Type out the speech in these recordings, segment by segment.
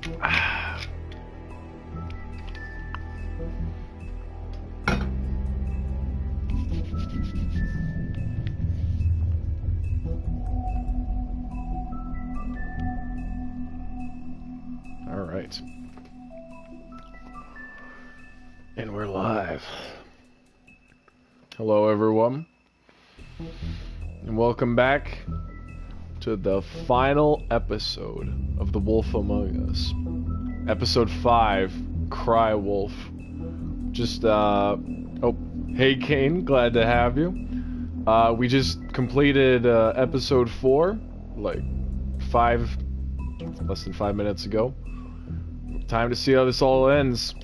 All right. And we're live. Hello, everyone. And welcome back to the final episode of The Wolf Among Us. Episode 5, Cry Wolf. Just, oh, hey Kane, glad to have you. We just completed episode 4, like less than 5 minutes ago. Time to see how this all ends.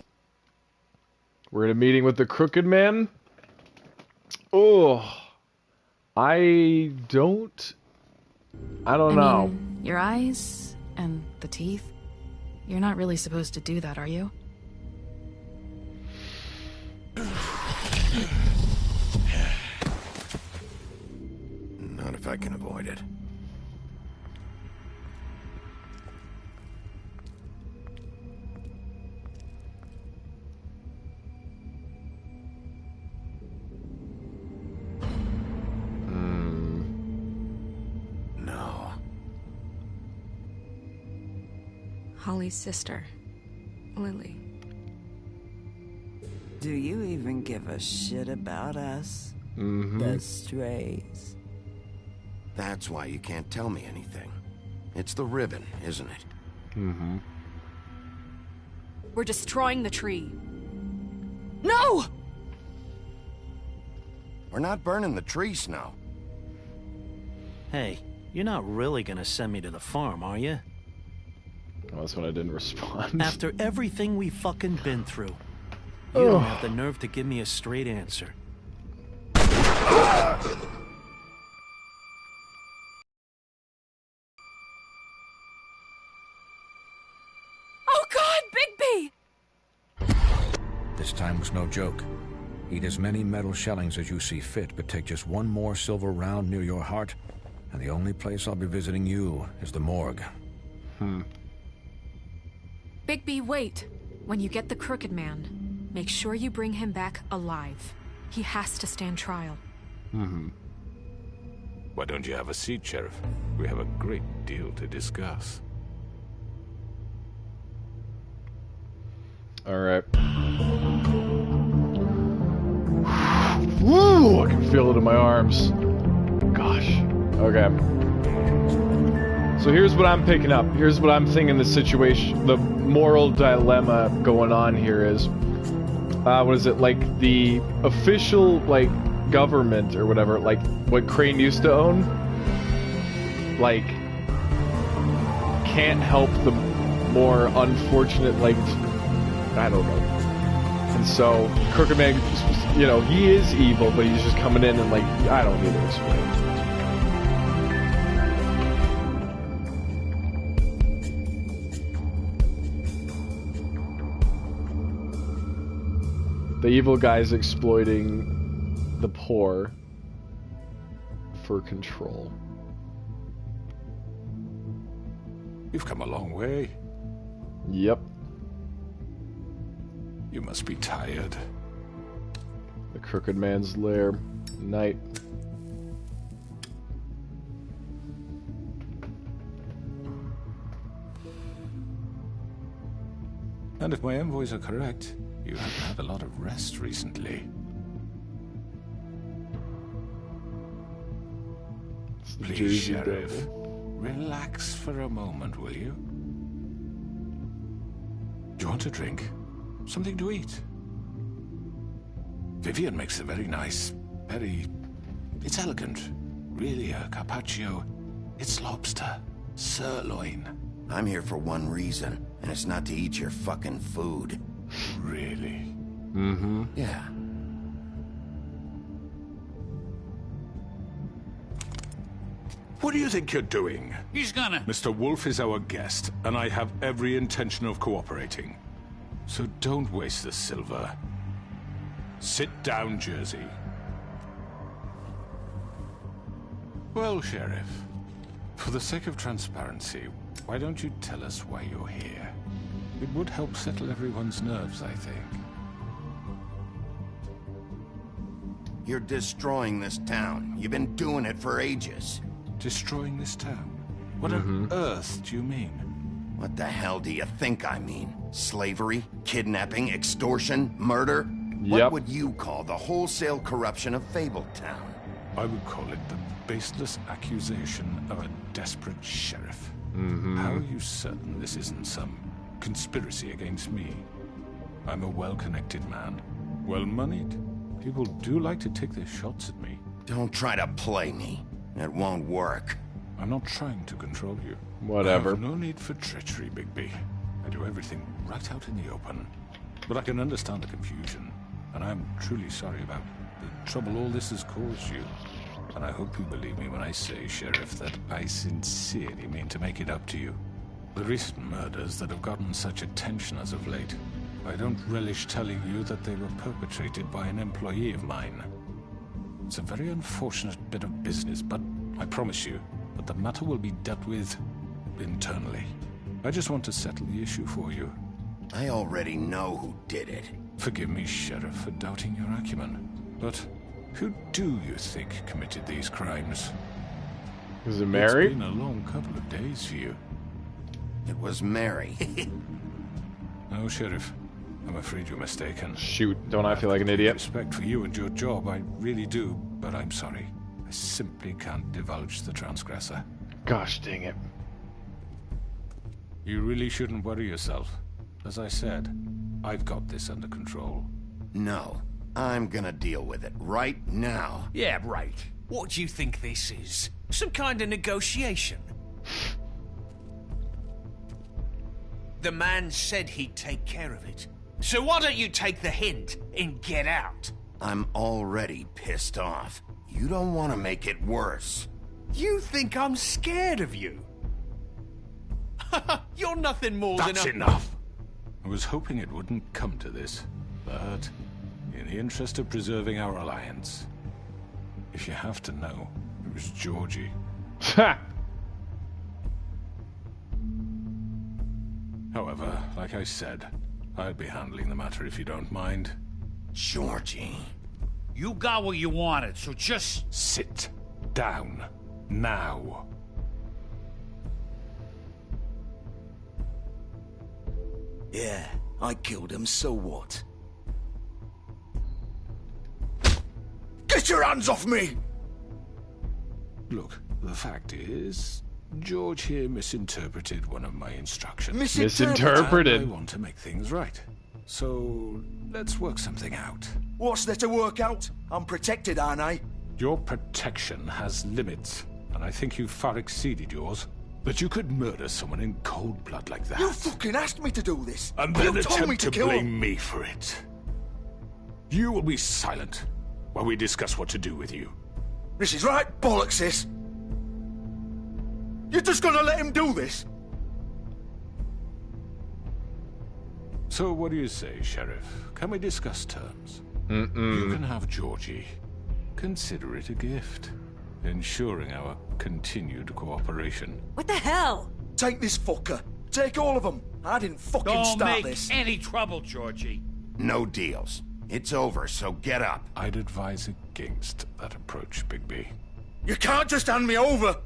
We're in a meeting with the Crooked Man. Oh, I don't know. Mean, your eyes and the teeth. You're not really supposed to do that, are you? Not if I can avoid it. No. Holly's sister, Lily. Do you even give a shit about us? Mm-hmm. The strays. That's why you can't tell me anything. It's the ribbon, isn't it? Mm-hmm. We're destroying the tree. No! We're not burning the tree, Snow. Hey, you're not really gonna send me to the farm, are you? Well, that's when I didn't respond. After everything we fucking been through, you don't have the nerve to give me a straight answer. Oh God, Bigby! This time was no joke. Eat as many metal shellings as you see fit, but take just one more silver round near your heart, and the only place I'll be visiting you is the morgue. Bigby, wait. When you get the Crooked Man, make sure you bring him back alive. He has to stand trial. Why don't you have a seat, Sheriff? We have a great deal to discuss. All right. Woo! I can feel it in my arms. Gosh. Okay. So here's what I'm picking up. Here's what I'm thinking the situation, the moral dilemma going on here is, what is it, like the official, like, government or whatever, like what Crane used to own, like, can't help the more unfortunate, like, I don't know. And so, Crooked Man, you know, he is evil, but he's just coming in and, like, I don't need to explain. The evil guy's exploiting the poor for control. You've come a long way. Yep. You must be tired. The Crooked Man's lair. Night. And if my envoys are correct, you haven't had a lot of rest recently. Please, Sheriff, relax for a moment, will you? Do you want a drink? Something to eat? Vivian makes a very nice, it's elegant. Really a carpaccio. It's lobster. Sirloin. I'm here for one reason, and it's not to eat your fucking food. Really? Mm-hmm. Yeah. What do you think you're doing? He's gonna... Mr. Wolf is our guest, and I have every intention of cooperating. So don't waste the silver. Sit down, Jersey. Well, Sheriff, for the sake of transparency, why don't you tell us why you're here? It would help settle everyone's nerves, I think. You're destroying this town. You've been doing it for ages. Destroying this town? What on earth do you mean? What the hell do you think I mean? Slavery? Kidnapping? Extortion? Murder? What would you call the wholesale corruption of Fabletown? I would call it the baseless accusation of a desperate sheriff. How are you certain this isn't some conspiracy against me? I'm a well-connected man, well-moneyed. People do like to take their shots at me. Don't try to play me. It won't work. I'm not trying to control you. Whatever. I have no need for treachery, Bigby. I do everything right out in the open. But I can understand the confusion, and I'm truly sorry about the trouble all this has caused you. And I hope you believe me when I say, Sheriff, that I sincerely mean to make it up to you. The recent murders that have gotten such attention as of late, I don't relish telling you that they were perpetrated by an employee of mine. It's a very unfortunate bit of business, but I promise you that the matter will be dealt with internally. I just want to settle the issue for you. I already know who did it. Forgive me, Sheriff, for doubting your acumen, but who do you think committed these crimes? Is it Mary? It's been a long couple of days for you. It was Mary. No, Sheriff. I'm afraid you're mistaken. Shoot, don't I feel like an idiot? Respect for you and your job, I really do, but I'm sorry. I simply can't divulge the transgressor. Gosh dang it. You really shouldn't worry yourself. As I said, I've got this under control. No, I'm gonna deal with it right now. Yeah, right. What do you think this is? Some kind of negotiation? The man said he'd take care of it. So why don't you take the hint and get out? I'm already pissed off. You don't want to make it worse. You think I'm scared of you? You're nothing more than That's enough! I was hoping it wouldn't come to this, but in the interest of preserving our alliance, if you have to know, it was Georgie. Ha! However, like I said, I'll be handling the matter if you don't mind. Georgie. You got what you wanted, so just... Sit down. Now. Yeah, I killed him, so what? Get your hands off me! Look, the fact is, George here misinterpreted one of my instructions. Misinterpreted? And I want to make things right. So, let's work something out. What's there to work out? I'm protected, aren't I? Your protection has limits, and I think you've far exceeded yours. But you could murder someone in cold blood like that. You fucking asked me to do this! And then you told me attempt to blame me for it. You will be silent while we discuss what to do with you. This is right bollocks, this! You're just gonna let him do this? So what do you say, Sheriff? Can we discuss terms? You can have Georgie. Consider it a gift, ensuring our continued cooperation. What the hell? Take this fucker. Take all of them. I didn't fucking Don't start make this. any trouble, Georgie. No deals. It's over, so get up. I'd advise against that approach, Bigby. You can't just hand me over!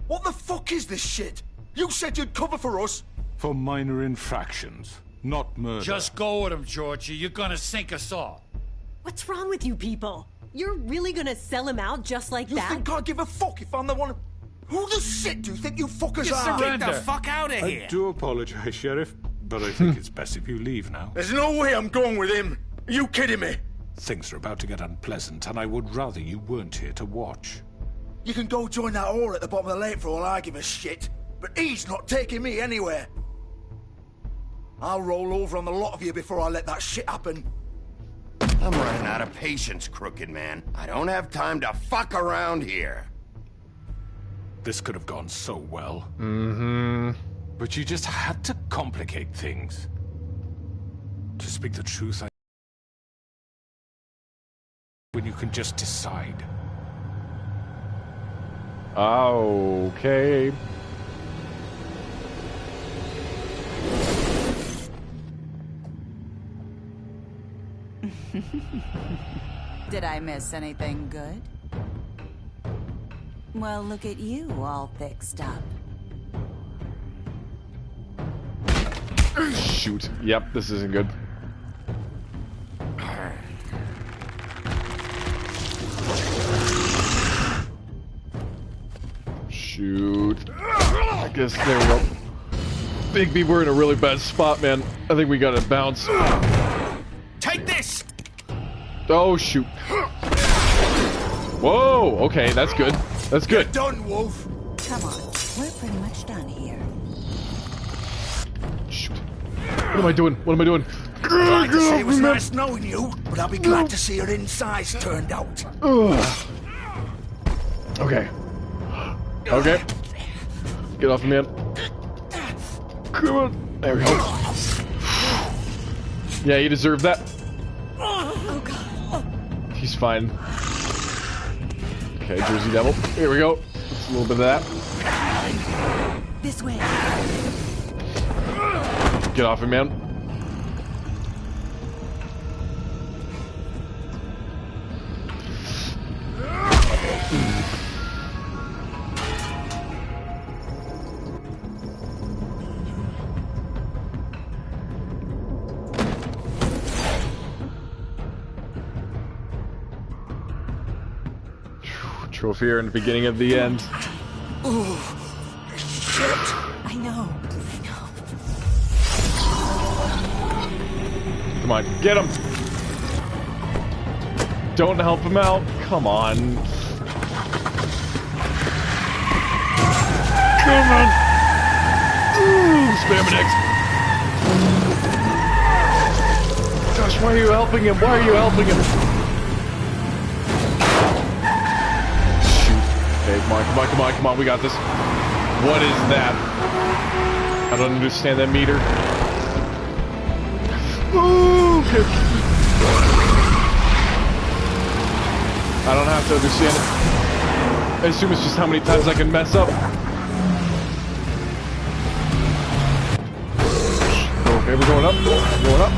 What the fuck is this shit? You said you'd cover for us! For minor infractions, not murder. Just go with him, Georgie. You're gonna sink us all. What's wrong with you people? You're really gonna sell him out just like You that? think I give a fuck if I'm the one... Who the shit do you think you fuckers You are? surrender. Get the fuck out of here! I do apologize, Sheriff, but I think it's best if you leave now. There's no way I'm going with him! Are you kidding me? Things are about to get unpleasant, and I would rather you weren't here to watch. You can go join that whore at the bottom of the lake for all I give a shit, but he's not taking me anywhere. I'll roll over on the lot of you before I let that shit happen. I'm running out of patience, Crooked Man. I don't have time to fuck around here. This could have gone so well. Mm-hmm. But you just had to complicate things. To speak the truth, when you can just decide. Okay. Did I miss anything good? Well, look at you, all fixed up. Shoot. Yep, this isn't good. Shoot. I guess there we go. Bigby, we're in a really bad spot, man. I think we gotta bounce. Take this! Oh, shoot. Whoa, okay, that's good. That's good. You're done, Wolf. Come on, we're pretty much done here. Shoot. What am I doing? What am I doing? Glad to say it was nice knowing you, but I'll be glad to see your insides turned out. Okay. Okay. Get off of me. Come on. There we go. Yeah, you deserve that. Oh, God. He's fine. Okay, Jersey Devil. Here we go. Just a little bit of that. This way. Get off him, man. Trophy here in the beginning of the end. Ooh, shit. I know. Come on, get him! Don't help him out. Come on. Come on! Ooh, spamming X. Gosh, why are you helping him? Why are you helping him? Okay, come on, come on, come on, come on, we got this. What is that? I don't understand that meter. Ooh, okay. I don't have to understand it. I assume it's just how many times I can mess up. Okay, we're going up, going up.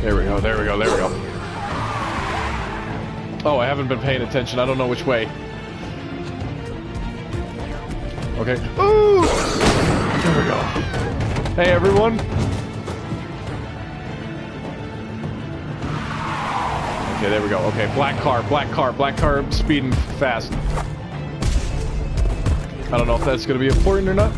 There we go, there we go, there we go. Oh, I haven't been paying attention. I don't know which way. Okay. Ooh! There we go. Hey, everyone. Okay, there we go. Okay, black car, black car, black car speeding fast. I don't know if that's going to be important or not.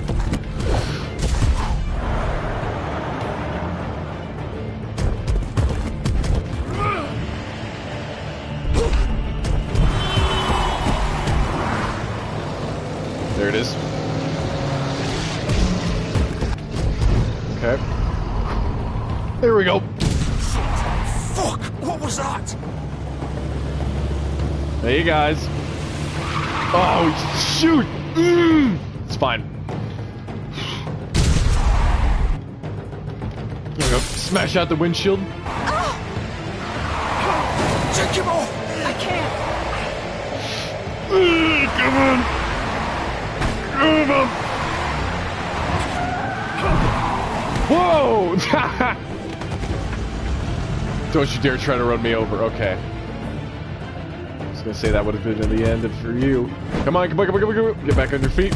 There it is. Okay. There we go. Fuck! What was that? Hey, guys. Oh, shoot! It's fine. There we go. Smash out the windshield. Take him off! I can't. Come on! Come on! Whoa! Don't you dare try to run me over. Okay. I was gonna say that would have been in the end for you. Come on, come on, come on, come on, come on. Get back on your feet.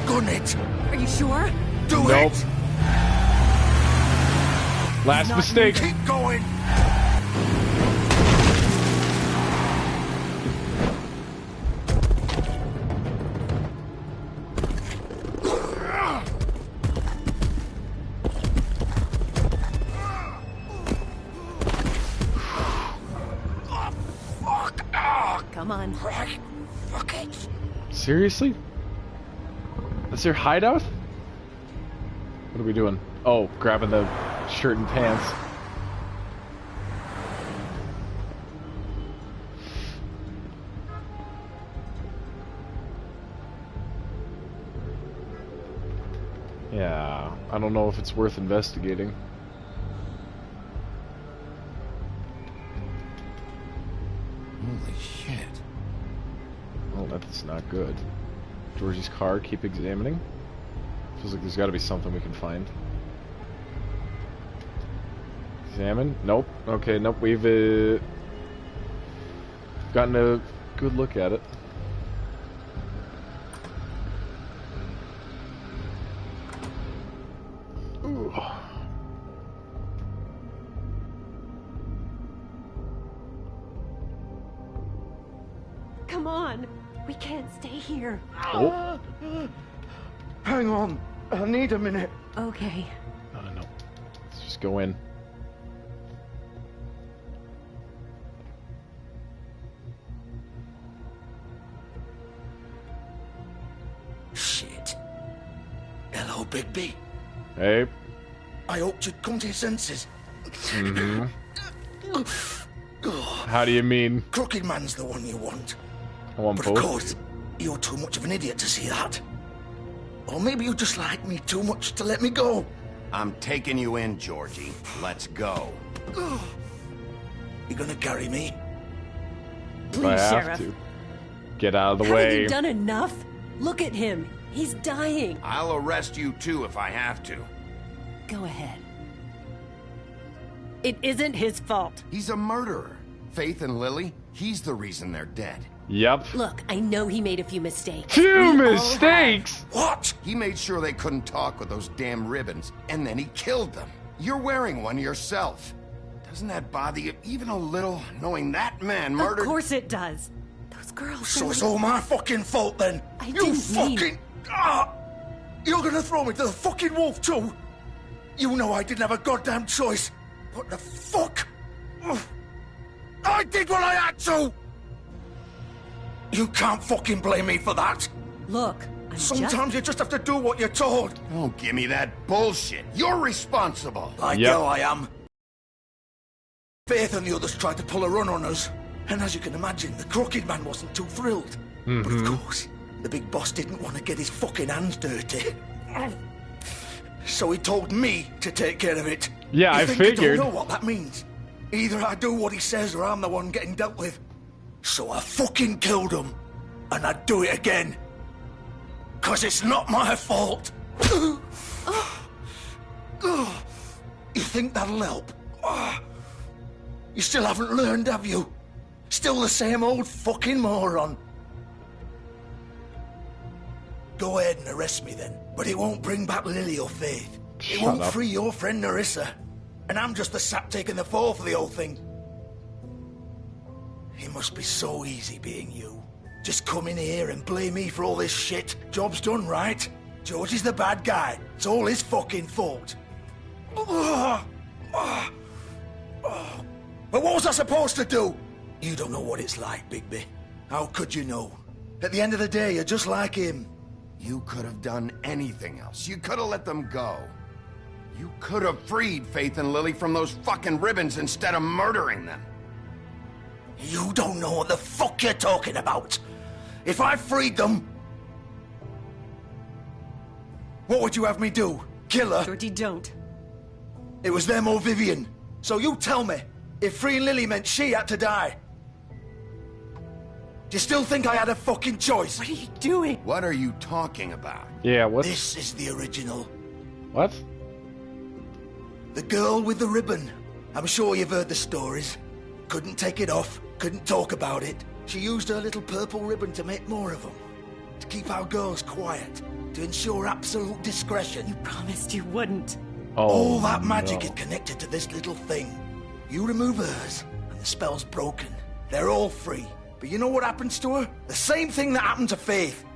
Gun it! Are you sure? Do Nope. it! Last mistake. Keep going! Come on. Fuck it. Seriously? That's your hideout? What are we doing? Oh, grabbing the shirt and pants. Yeah, I don't know if it's worth investigating. Holy shit. Oh, that's not good. Georgie's car, keep examining. Feels like there's got to be something we can find. Examine. Nope. Okay, nope. We've gotten a good look at it. Ooh. Come on. We can't stay here. Oh. Hang on. I need a minute. Okay. No. Let's just go in. Shit. Hello, Bigby. Hey. I hoped you'd come to your senses. Mm-hmm. How do you mean? Crooked Man's the one you want. I want but both. Of course, you're too much of an idiot to see that. Or maybe you just like me too much to let me go. I'm taking you in, Georgie. Let's go. You gonna carry me? Please, I have Sheriff. to. Get out of the Haven't way. you done enough? Look at him. He's dying. I'll arrest you too if I have to. Go ahead. It isn't his fault. He's a murderer. Faith and Lily, he's the reason they're dead. Yep. Look, I know he made a few mistakes. Few mistakes? What? He made sure they couldn't talk with those damn ribbons, and then he killed them. You're wearing one yourself. Doesn't that bother you even a little, knowing that man murdered... Of course it does. Those girls... So it's all my fucking fault then? You fucking... You're gonna throw me to the fucking wolf too? You know I didn't have a goddamn choice. What the fuck? I did what I had to! You can't fucking blame me for that. Look, sometimes you just have to do what you're told. Don't give me that bullshit. You're responsible. I know I am. Faith and the others tried to pull a run on us. And as you can imagine, the Crooked Man wasn't too thrilled. But of course, the big boss didn't want to get his fucking hands dirty. So he told me to take care of it. Yeah, I figured. You don't know what that means. Either I do what he says or I'm the one getting dealt with. So I fucking killed him. And I'd do it again. 'Cause it's not my fault. You think that'll help? You still haven't learned, have you? Still the same old fucking moron. Go ahead and arrest me then. But it won't bring back Lily or Faith. It won't free your friend Nerissa. And I'm just the sap taking the fall for the whole thing. It must be so easy being you. Just come in here and blame me for all this shit. Job's done, right? George is the bad guy. It's all his fucking fault. But what was I supposed to do? You don't know what it's like, Bigby. How could you know? At the end of the day, you're just like him. You could have done anything else. You could have let them go. You could have freed Faith and Lily from those fucking ribbons instead of murdering them. You don't know what the fuck you're talking about. If I freed them... What would you have me do? Kill her? Georgie, don't. It was them or Vivian. So you tell me, if freeing Lily meant she had to die, do you still think I had a fucking choice? What are you doing? What are you talking about? Yeah, what? This is the original. What? The girl with the ribbon. I'm sure you've heard the stories. Couldn't take it off, couldn't talk about it. She used her little purple ribbon to make more of them. To keep our girls quiet. To ensure absolute discretion. You promised you wouldn't. Oh, all that magic no. is connected to this little thing. You remove hers, and the spell's broken. They're all free. But you know what happens to her? The same thing that happened to Faith.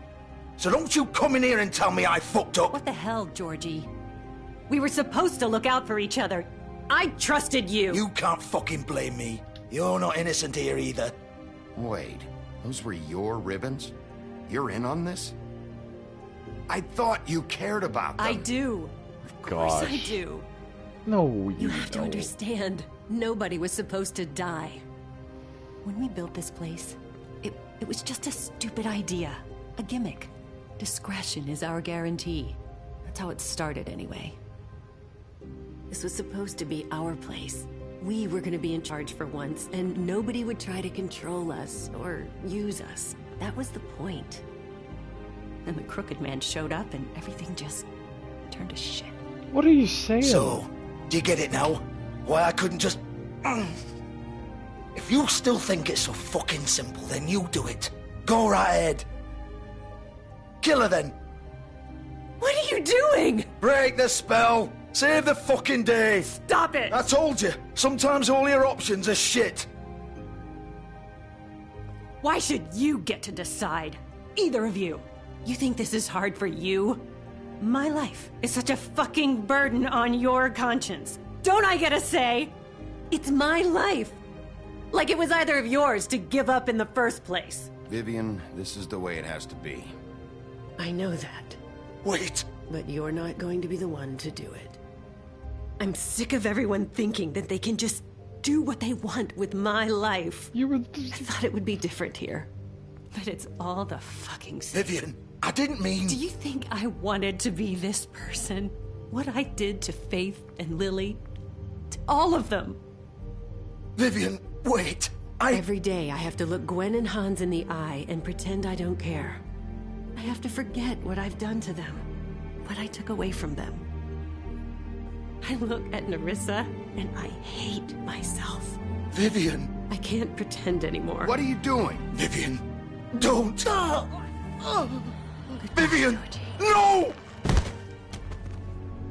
So don't you come in here and tell me I fucked up. What the hell, Georgie? We were supposed to look out for each other. I trusted you. You can't fucking blame me. You're not innocent here either. Wait, those were your ribbons? You're in on this? I thought you cared about them. I do. Of course I do. No, you have to understand. Nobody was supposed to die. When we built this place, it was just a stupid idea. A gimmick. Discretion is our guarantee. That's how it started anyway. This was supposed to be our place. We were going to be in charge for once, and nobody would try to control us or use us. That was the point. Then the Crooked Man showed up and everything just turned to shit. What are you saying? So, do you get it now? Why I couldn't just... If you still think it's so fucking simple, then you do it. Go right ahead. Kill her then. What are you doing? Break the spell. Save the fucking day. Stop it. I told you. Sometimes all your options are shit. Why should you get to decide? Either of you. You think this is hard for you? My life is such a fucking burden on your conscience. Don't I get a say? It's my life. Like it was either of yours to give up in the first place. Vivian, this is the way it has to be. I know that. Wait. But you're not going to be the one to do it. I'm sick of everyone thinking that they can just do what they want with my life. I thought it would be different here. But it's all the fucking same. Vivian, I didn't mean... Do you think I wanted to be this person? What I did to Faith and Lily? To all of them? Vivian, wait. Every day I have to look Gwen and Hans in the eye and pretend I don't care. I have to forget what I've done to them. What I took away from them. I look at Nerissa and I hate myself. Vivian. I can't pretend anymore. What are you doing? Vivian, don't. Vivian, no!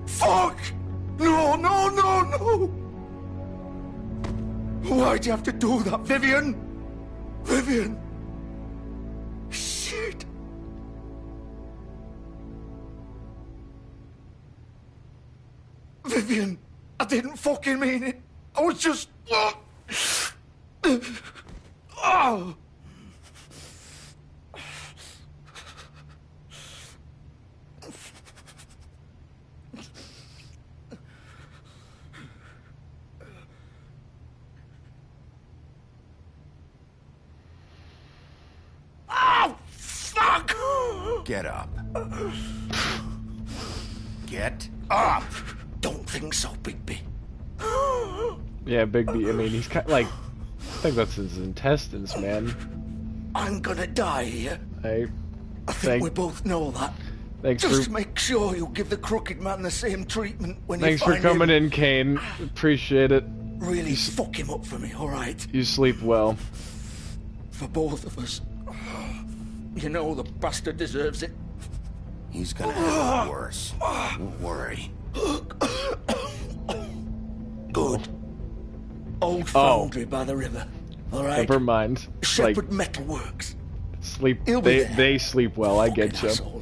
Fuck! No, no, no, no! Why'd you have to do that, Vivian? Vivian! Shit! Vivian, I didn't fucking mean it. I was just... Oh! Oh, fuck! Get up. Get up! Don't think so, Bigby. Yeah, Bigby, I mean, he's kind of like... I think that's his intestines, man. I'm gonna die here. I think we both know that. Thanks Just for... make sure you give the Crooked Man the same treatment when you Thanks find for coming him. in, Kane. Appreciate it. Really fuck him up for me, alright? You sleep well. For both of us. You know the bastard deserves it. He's gonna have it worse. Don't worry. Good. Old foundry by the river. Alright? Never mind. Shepherd Metal Works. Sleep. He'll be They sleep well. I get you. Asshole.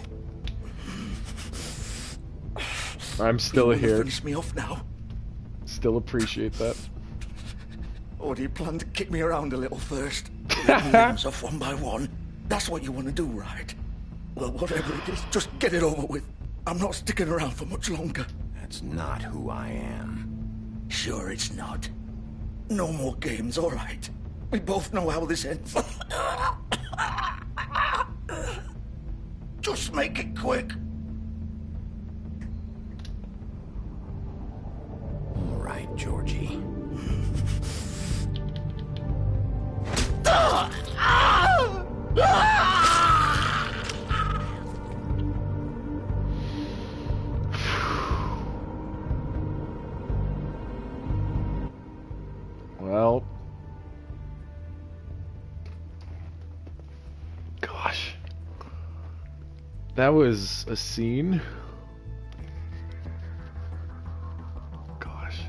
I'm still You wanna here. Finish me off now. Still appreciate that. Or do you plan to kick me around a little first? Get my limbs off one by one. That's what you want to do, right? Well, whatever it is, just get it over with. I'm not sticking around for much longer. That's not who I am. Sure it's not. No more games, all right. We both know how this ends. Just make it quick. All right, Georgie. Well, gosh, that was a scene. Gosh.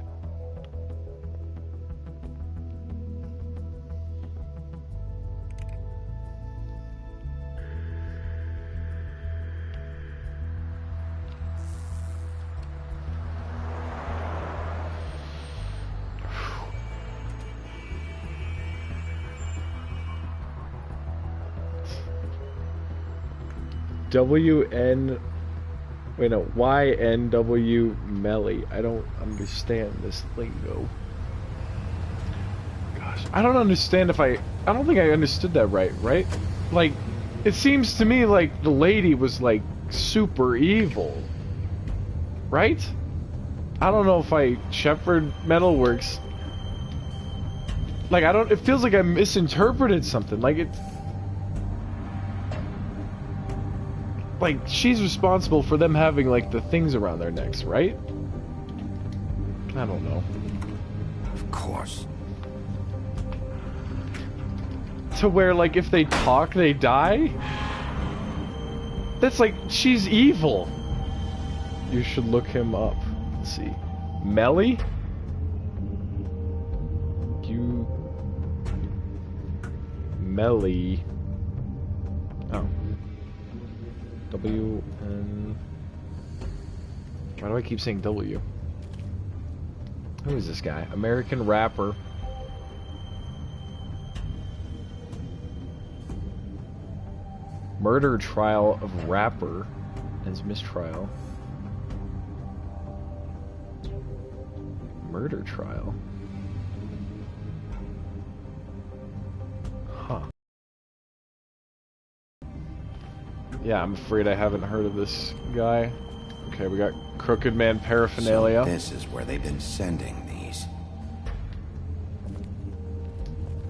YNW Melly. I don't understand this lingo. Gosh, I don't understand if I don't think I understood that right? Like, it seems to me like the lady was like super evil. Right? I don't know if Shepherd Metalworks. Like, it feels like I misinterpreted something. Like, like, she's responsible for them having, like, the things around their necks, right? I don't know. Of course. To where, like, if they talk, they die? That's like, she's evil. You should look him up. Let's see. Melly? Melly. Oh. W-N... Why do I keep saying W? Who is this guy? American rapper. Murder trial of rapper ends mistrial. Murder trial? Huh. Yeah, I'm afraid I haven't heard of this guy. Okay, we got Crooked Man paraphernalia. So this is where they've been sending these.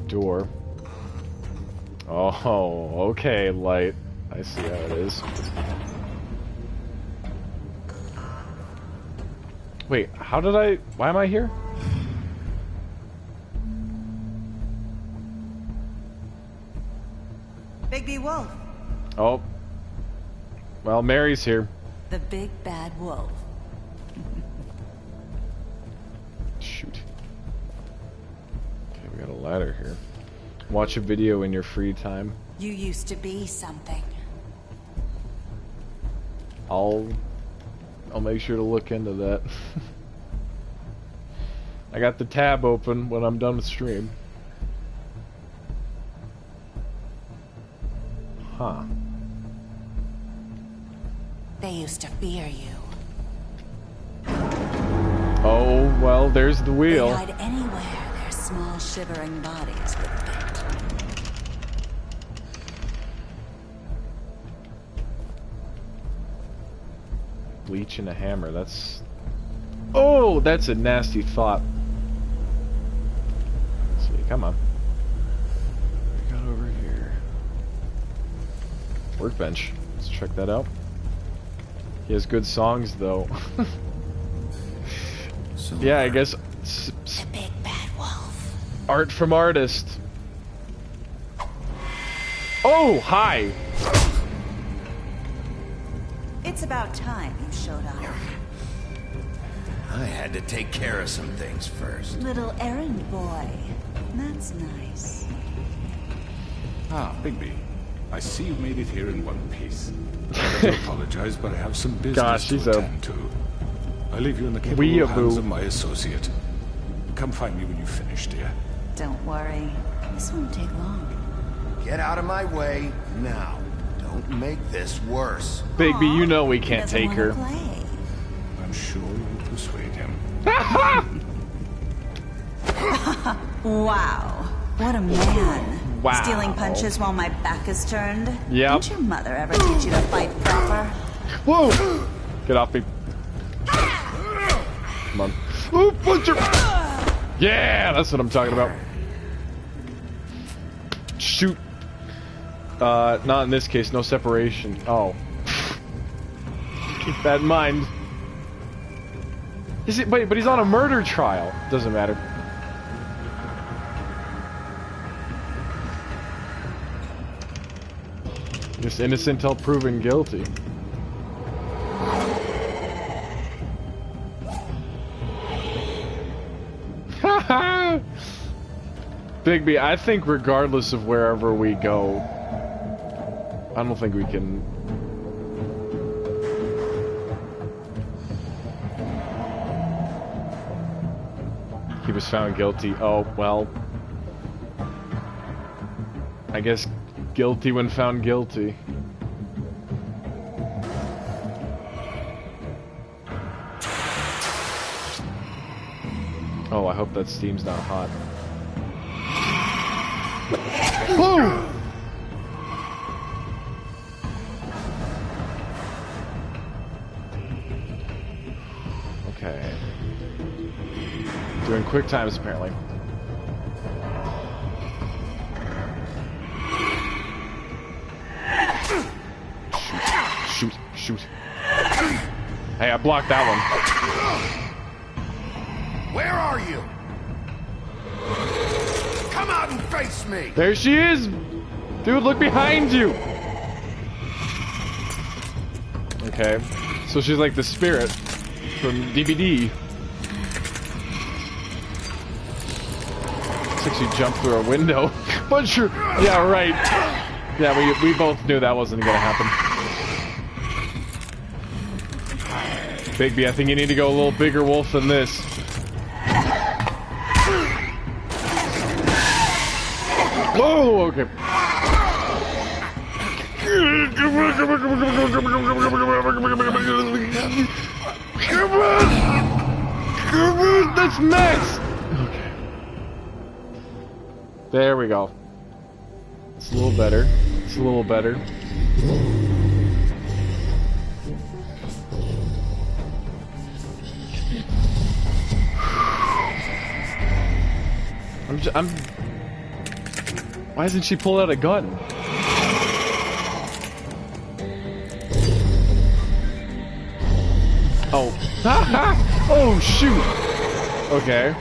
Door. Oh, okay, light. I see how it is. Wait, how did I... Why am I here? Bigby Wolf. Oh. Well, Mary's here. The big bad wolf. Shoot. Okay, we got a ladder here. Watch a video in your free time. You used to be something. I'll make sure to look into that. I got the tab open when I'm done with stream. Huh. They used to fear you. Oh, well, there's the wheel. They'd hide anywhere their small shivering bodies would fit. Bleach and a hammer, that's... Oh, that's a nasty thought. Let's see, come on. What we got over here? Workbench. Let's check that out. He has good songs, though. So yeah, I guess... The big bad wolf. Art from artist. Oh, hi! It's about time you showed up. I had to take care of some things first. Little errand boy. That's nice. Ah, Bigby. I see you made it here in one piece. I do apologize, but I have some business to attend to. I leave you in the capable hands of my associate. Come find me when you finish, dear. Don't worry. This won't take long. Get out of my way now. Don't make this worse. Bigby, you know we can't take her. I'm sure you'll persuade him. Wow. What a man. Wow. Stealing punches while my back is turned? Yep. Didn't your mother ever teach you to fight proper? Whoa! Get off me. Come on. Ooh, punch her! Yeah, that's what I'm talking about. Shoot. Not in this case, no separation. Oh. Keep that in mind. Is it, wait, but he's on a murder trial. Doesn't matter. Just innocent till proven guilty. Bigby, I think regardless of wherever we go, I don't think we can... He was found guilty. Oh, well... I guess guilty when found guilty. Oh, I hope that steam's not hot. Whoa! Okay. Doing quick times, apparently. Shoot. shoot. Hey, I blocked that one. Where are you? Come out and face me! There she is! Dude, look behind you! Okay, so she's like the spirit from DBD. Looks like she jumped through a window. Punch her! Yeah, right. Yeah, we both knew that wasn't gonna happen. Bigby, I think you need to go a little bigger wolf than this. Whoa, okay. Come on, that's Max. Okay. There we go. It's a little better. It's a little better. Why doesn't she pull out a gun? Oh. Oh, shoot. Okay.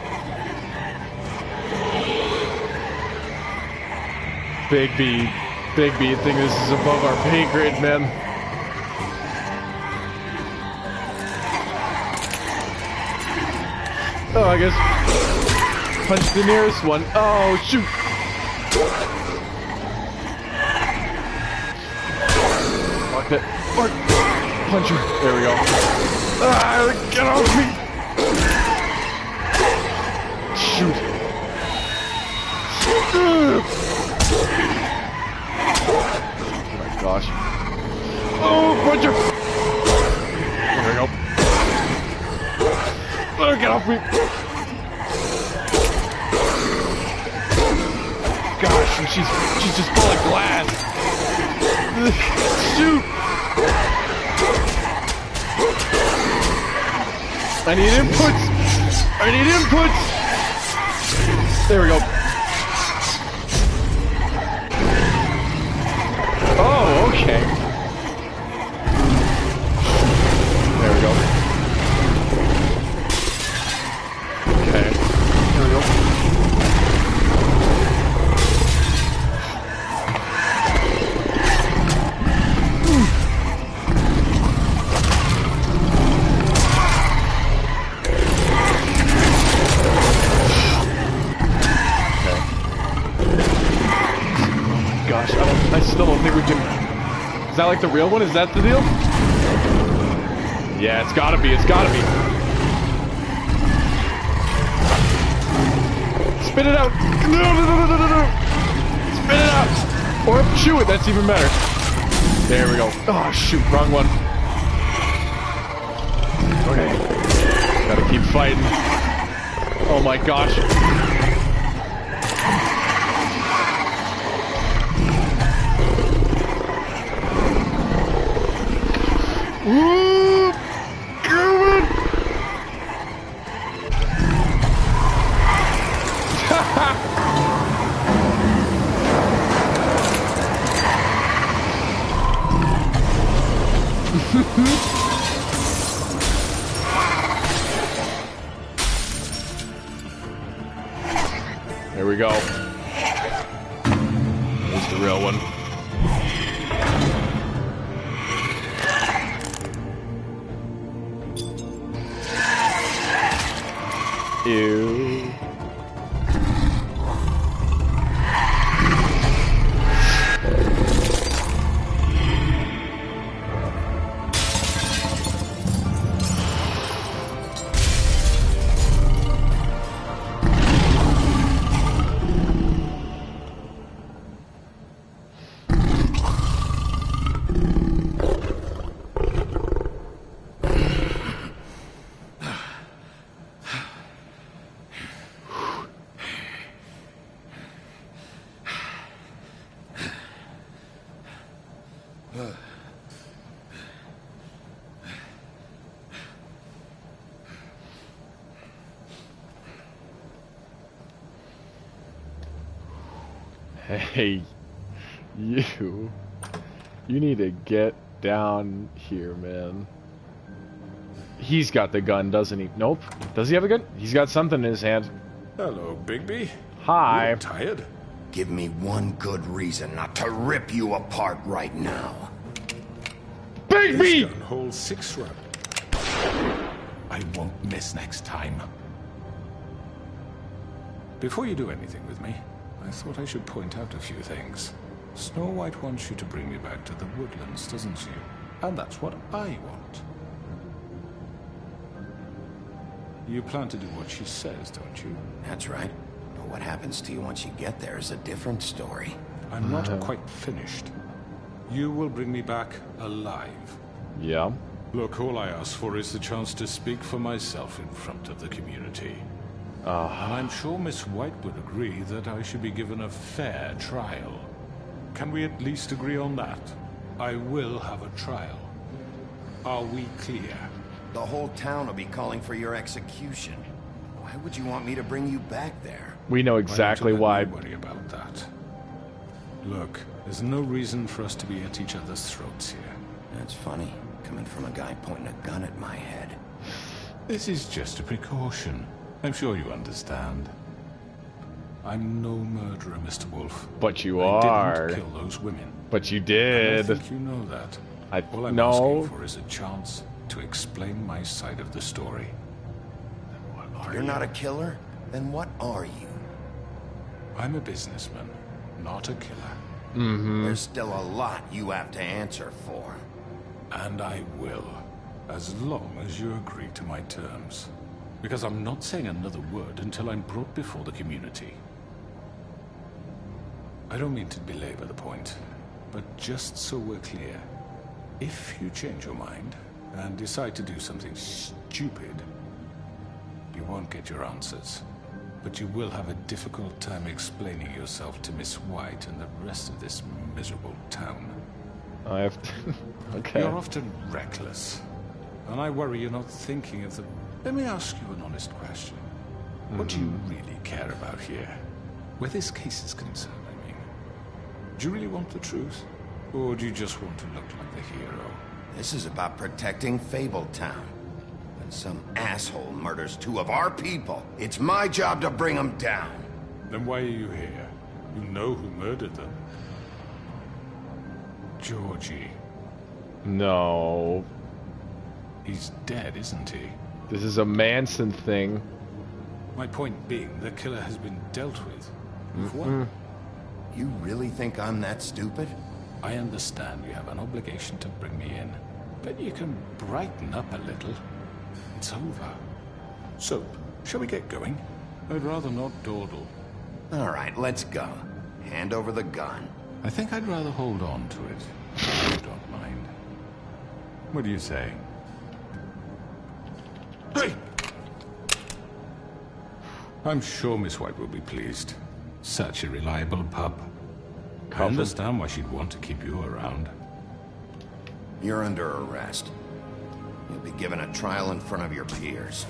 Bigby, I think this is above our pay grade, man. Oh, I guess punch the nearest one. Oh, shoot. Mark that. Mark. Punch her. There we go. Ah, get off me. Shoot. Oh my gosh. Oh, punch her. There we go. Oh, get off me. Gosh, and she's just full of glass. Shoot! I need inputs! I need inputs! There we go. Oh, okay. There we go. Okay. There we go. I still don't think we can... Is that like the real one? Is that the deal? Yeah, it's gotta be. It's gotta be. Spit it out. No. Spit it out. Or chew it. That's even better. There we go. Oh, shoot. Wrong one. Okay. Gotta keep fighting. Oh my gosh. Ooh, come on. There we go. There's the real one. Ew. Hey, you need to get down here, man. He's got the gun, doesn't he? Nope. Does he have a gun? He's got something in his hand. Hello, Bigby. Hi. You tired? Give me one good reason not to rip you apart right now. Bigby! This gun holds 6 rounds. I won't miss next time. Before you do anything with me, I thought I should point out a few things. Snow White wants you to bring me back to the woodlands, doesn't she? And that's what I want. You plan to do what she says, don't you? That's right. But what happens to you once you get there is a different story. I'm not quite finished. You will bring me back alive. Yeah. Look, all I ask for is the chance to speak for myself in front of the community. And I'm sure Miss White would agree that I should be given a fair trial. Can we at least agree on that? I will have a trial. Are we clear? The whole town will be calling for your execution. Why would you want me to bring you back there? We know exactly why. Don't worry about that. Look, there's no reason for us to be at each other's throats here. That's funny, coming from a guy pointing a gun at my head. This is just a precaution. I'm sure you understand. I'm no murderer, Mr. Wolf. But you I are. didn't kill those women. But you did. I think you know that. All I'm no. asking for is a chance to explain my side of the story. You're not a killer? Then what are you? I'm a businessman, not a killer. There's still a lot you have to answer for. And I will, as long as you agree to my terms. Because I'm not saying another word until I'm brought before the community. I don't mean to belabor the point, but just so we're clear, if you change your mind and decide to do something stupid, you won't get your answers. But you will have a difficult time explaining yourself to Miss White and the rest of this miserable town. I have to... Okay. You're often reckless, and I worry you're not thinking of the... Let me ask you an honest question. What do you really care about here? Where this case is concerned, I mean. Do you really want the truth? Or do you just want to look like the hero? This is about protecting Fabletown. When some asshole murders 2 of our people, it's my job to bring them down. Then why are you here? You know who murdered them. Georgie. No. He's dead, isn't he? This is a Manson thing. My point being, the killer has been dealt with. You've won. You really think I'm that stupid? I understand you have an obligation to bring me in, but you can brighten up a little. It's over. So, shall we get going? I'd rather not dawdle. All right, let's go. Hand over the gun. I think I'd rather hold on to it, if you don't mind. What do you say? Hey! I'm sure Miss White will be pleased. Such a reliable pup. I understand why she'd want to keep you around. You're under arrest. You'll be given a trial in front of your peers.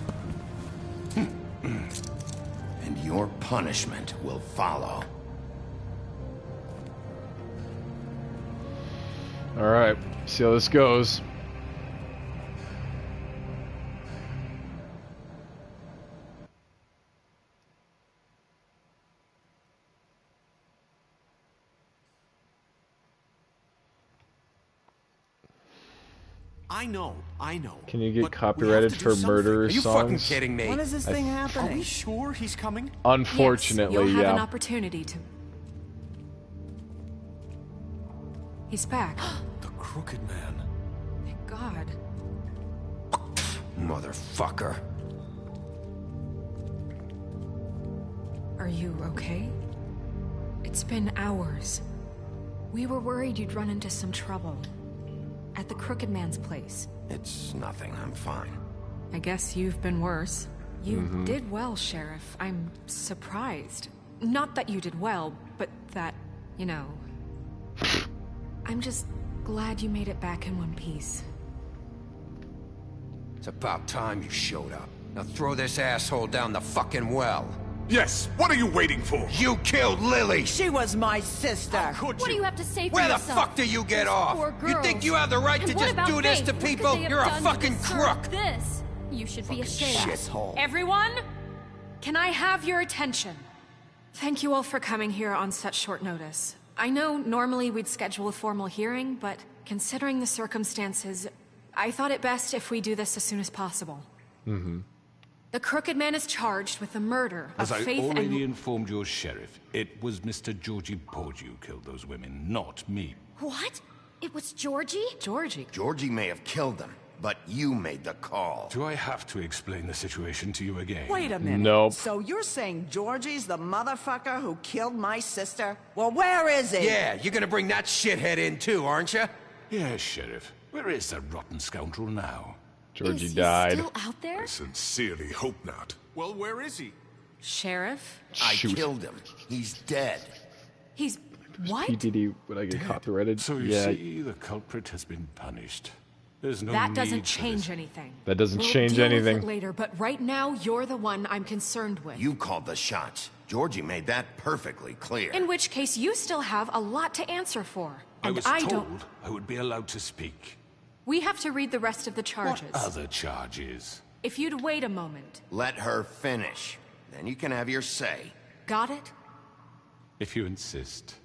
And your punishment will follow. Alright, see how this goes. I know. Can you get copyrighted for murderous songs? Are you fucking kidding me? When is this thing happening? Are we sure he's coming? Unfortunately, yes, you'll have yeah. an opportunity to... He's back. The Crooked Man. Thank God. Motherfucker. Are you okay? It's been hours. We were worried you'd run into some trouble. At the Crooked Man's place. It's nothing, I'm fine. I guess you've been worse. You did well, Sheriff. I'm surprised. Not that you did well, but that, you know... I'm just glad you made it back in one piece. It's about time you showed up. Now throw this asshole down the fucking well. Yes, what are you waiting for? You killed Lily! She was my sister. Could What do you have to say for Where the yourself? fuck do you get off? Poor You girls. think you have the right And to what just about do this Faith? to What could people? they have You're a done to fucking deserve crook! This. You should be ashamed. Shithole. Everyone, can I have your attention? Thank you all for coming here on such short notice. I know normally we'd schedule a formal hearing, but considering the circumstances, I thought it best if we do this as soon as possible. The Crooked Man is charged with the murder As of I Faith already and... informed your sheriff, it was Mr. Georgie Porgy who killed those women, not me. What? It was Georgie? Georgie? Georgie may have killed them, but you made the call. Do I have to explain the situation to you again? Wait a minute. Nope. So you're saying Georgie's the motherfucker who killed my sister? Well, where is he? Yeah, you're gonna bring that shithead in too, aren't you? Yes, Sheriff. Where is that rotten scoundrel now? Georgie Is he died. still out there? I sincerely hope not. Well, where is he? Sheriff? I Shoot. killed him. He's dead. He's... what? PTD, would I get copyrighted? So you Yeah, see, the culprit has been punished. There's no That need doesn't for change this. anything. that doesn't We'll change deal with anything. it later, but right now, you're the one I'm concerned with. You called the shots. Georgie made that perfectly clear. In which case, you still have a lot to answer for. I And was I told don't... I would be allowed to speak. We have to read the rest of the charges. What other charges? If you'd wait a moment. Let her finish. Then you can have your say. Got it? If you insist.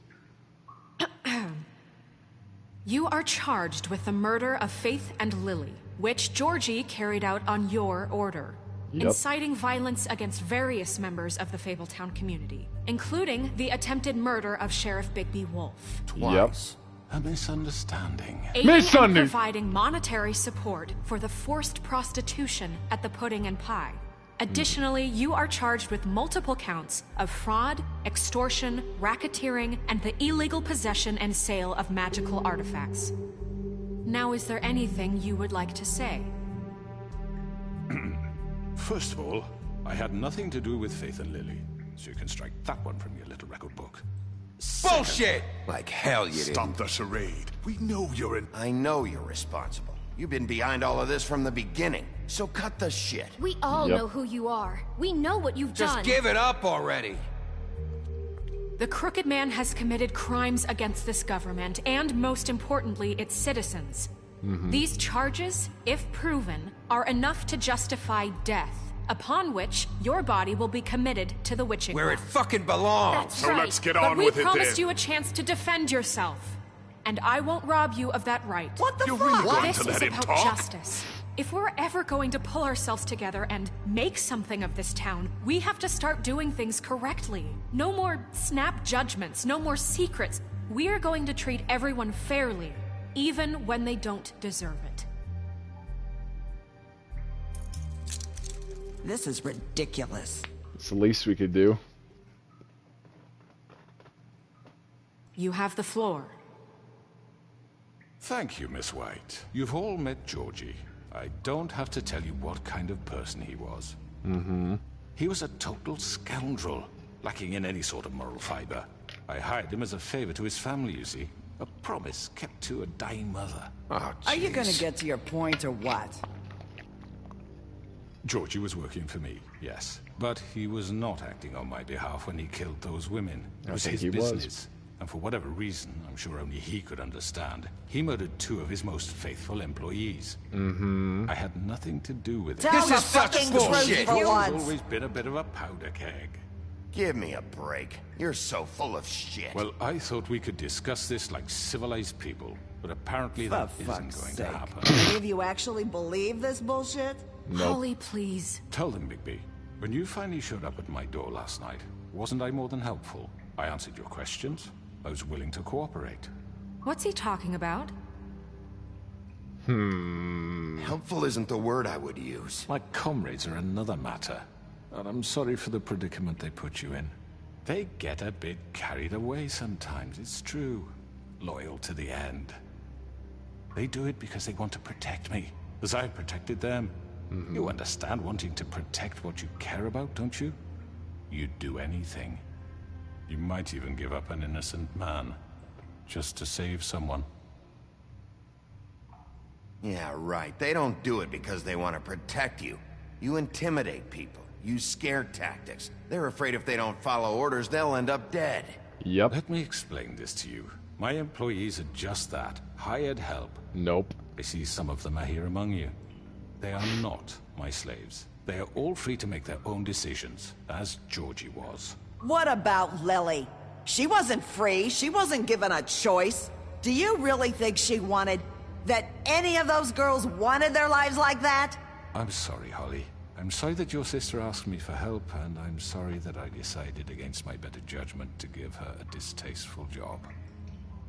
You are charged with the murder of Faith and Lily, which Georgie carried out on your order. Yep. Inciting violence against various members of the Fabletown community, including the attempted murder of Sheriff Bigby Wolf. Twice. A misunderstanding. Aiding and providing monetary support for the forced prostitution at the Pudding and Pie. Additionally, you are charged with multiple counts of fraud, extortion, racketeering, and the illegal possession and sale of magical artifacts. Now, is there anything you would like to say? First of all, I had nothing to do with Faith and Lily, so you can strike that one from your little record book. Bullshit! Like hell you didn't. Stop the charade. We know you're in... I know you're responsible. You've been behind all of this from the beginning. So cut the shit. We all know who you are. We know what you've done. Just give it up already. The Crooked Man has committed crimes against this government and, most importantly, its citizens. These charges, if proven, are enough to justify death, upon which your body will be committed to the witching Where it ground. fucking belongs. That's So right. let's get but on we with it promised then. you a chance to defend yourself. And I won't rob you of that right. What the You're fuck? really going This to is let him about talk? justice. If we're ever going to pull ourselves together and make something of this town, we have to start doing things correctly. No more snap judgments, no more secrets. We are going to treat everyone fairly, even when they don't deserve it. This is ridiculous. It's the least we could do. You have the floor. Thank you, Miss White. You've all met Georgie. I don't have to tell you what kind of person he was. He was a total scoundrel, lacking in any sort of moral fiber. I hired him as a favor to his family, you see. A promise kept to a dying mother. Oh, Are you jeez. gonna get to your point or what? Georgie was working for me, yes. But he was not acting on my behalf when he killed those women. It I was think his he was. business. And for whatever reason, I'm sure only he could understand, he murdered 2 of his most faithful employees. I had nothing to do with it. Tell This the is such fucking bullshit. truth for He's once. always been a bit of a powder keg. Give me a break. You're so full of shit. Well, I thought we could discuss this like civilized people, but apparently For that isn't fuck's going sake. to happen. Any of you actually believe this bullshit? Holly, please. Tell them, Bigby, when you finally showed up at my door last night, wasn't I more than helpful? I answered your questions. I was willing to cooperate. What's he talking about? Helpful isn't the word I would use. My comrades are another matter, and I'm sorry for the predicament they put you in. They get a bit carried away sometimes, it's true. Loyal to the end. They do it because they want to protect me, as I protected them. You understand wanting to protect what you care about, don't you? You'd do anything. You might even give up an innocent man, just to save someone. Yeah, right. They don't do it because they want to protect you. You intimidate people. use scare tactics. They're afraid if they don't follow orders, they'll end up dead. Yep. Let me explain this to you. My employees are just that. Hired help. Nope. I see some of them are here among you. They are not my slaves. They are all free to make their own decisions, as Georgie was. What about Lily? She wasn't free. She wasn't given a choice. Do you really think she wanted... that any of those girls wanted their lives like that? I'm sorry, Holly. I'm sorry that your sister asked me for help, and I'm sorry that I decided against my better judgment to give her a distasteful job.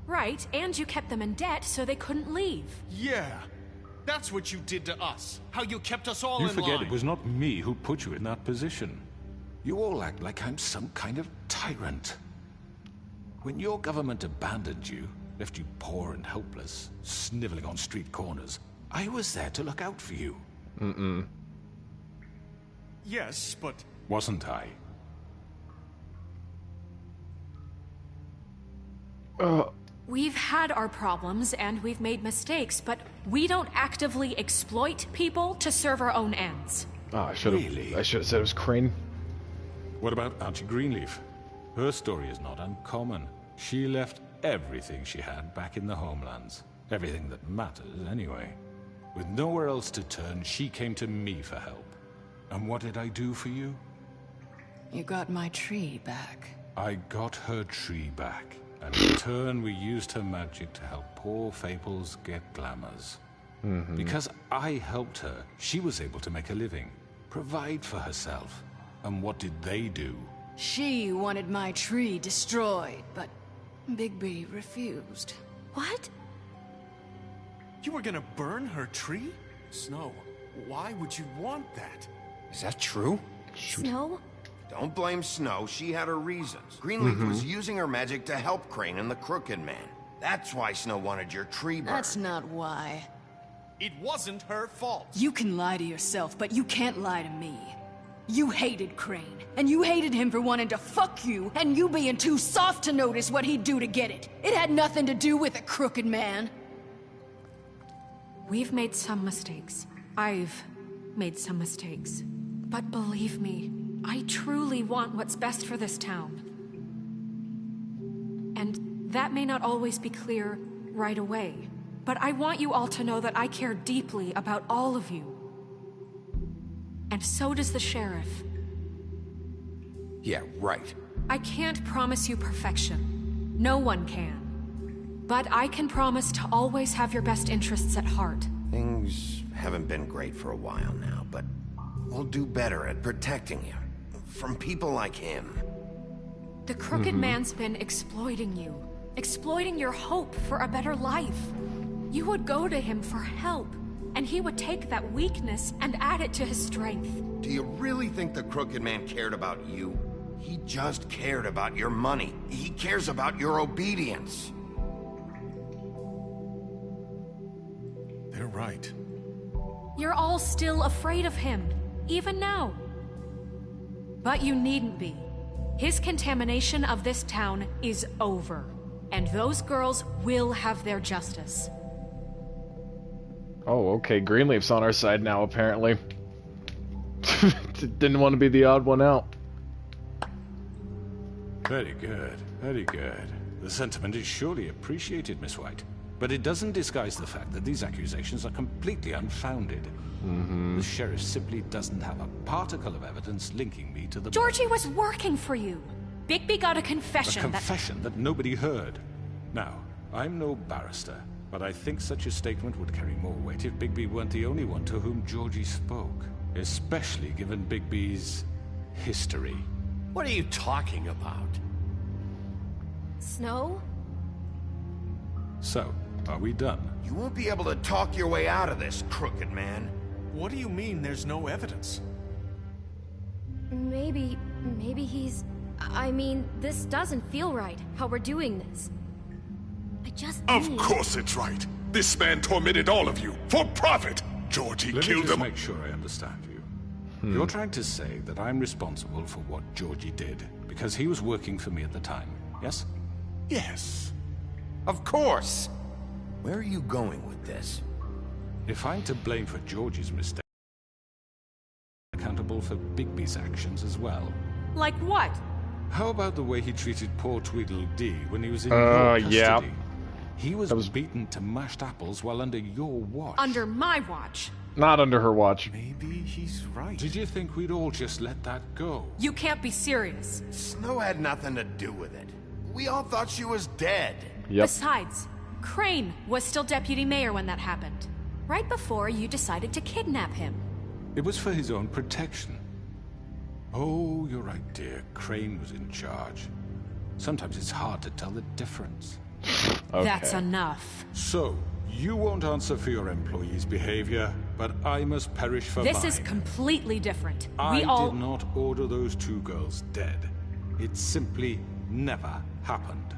Right, and you kept them in debt so they couldn't leave. Yeah, that's what you did to us. How you kept us all in line. You forget it was not me who put you in that position. You all act like I'm some kind of tyrant. When your government abandoned you, left you poor and helpless, sniveling on street corners, I was there to look out for you. Mm-mm. Yes, but... Wasn't I? We've had our problems and we've made mistakes, but we don't actively exploit people to serve our own ends. Oh, I should have said it was Crane. What about Auntie Greenleaf? Her story is not uncommon. She left everything she had back in the homelands. Everything that matters, anyway. With nowhere else to turn, she came to me for help. And what did I do for you? You got my tree back. I got her tree back. And in return, we used her magic to help poor Fables get glamours. Because I helped her, she was able to make a living, provide for herself. And what did they do? She wanted my tree destroyed, but Bigby refused. What? You were gonna burn her tree? Snow, why would you want that? Is that true? Snow? Don't blame Snow. She had her reasons. Greenleaf was using her magic to help Crane and the Crooked Man. That's why Snow wanted your tree burned. That's not why. It wasn't her fault. You can lie to yourself, but you can't lie to me. You hated Crane, and you hated him for wanting to fuck you, and you being too soft to notice what he'd do to get it. It had nothing to do with a Crooked Man. We've made some mistakes. I've made some mistakes. But believe me, I truly want what's best for this town. And that may not always be clear right away, but I want you all to know that I care deeply about all of you. And so does the sheriff. Yeah, right. I can't promise you perfection. No one can. But I can promise to always have your best interests at heart. Things haven't been great for a while now, but we'll do better at protecting you. From people like him. The Crooked Man's been exploiting you. Exploiting your hope for a better life. You would go to him for help, and he would take that weakness and add it to his strength. Do you really think the Crooked Man cared about you? He just cared about your money. He cares about your obedience. They're right. You're all still afraid of him, even now. But you needn't be. His contamination of this town is over, and those girls will have their justice. Oh, okay. Greenleaf's on our side now, apparently. Didn't want to be the odd one out. Very good, very good. The sentiment is surely appreciated, Miss White. But it doesn't disguise the fact that these accusations are completely unfounded. The sheriff simply doesn't have a particle of evidence linking me to the... Georgie was working for you. Bigby got a confession. A confession that nobody heard. Now, I'm no barrister, but I think such a statement would carry more weight if Bigby weren't the only one to whom Georgie spoke. Especially given Bigby's history. What are you talking about? Snow? So, are we done? You won't be able to talk your way out of this, Crooked Man. What do you mean there's no evidence? Maybe he's... I mean, this doesn't feel right, how we're doing this. I just Of course it's right. This man tormented all of you, for profit! Georgie Let killed me just him. make sure I understand you. You're trying to say that I'm responsible for what Georgie did, because he was working for me at the time, yes? Yes. Of course! Where are you going with this? If I'm to blame for Georgie's mistake, accountability. accountable for Bigby's actions as well. Like what? How about the way he treated poor Tweedledee when he was in your custody? Yeah. He was beaten to mashed apples while under your watch. Under my watch. Not under her watch. Maybe he's right. Did you think we'd all just let that go? You can't be serious. Snow had nothing to do with it. We all thought she was dead. Yep. Besides, Crane was still deputy mayor when that happened. Right before you decided to kidnap him. It was for his own protection. Oh, you're right, dear. Crane was in charge. Sometimes it's hard to tell the difference. Okay. That's enough. So, you won't answer for your employees' behavior, but I must perish for mine. This is completely different. I did not order those two girls dead. It simply never happened.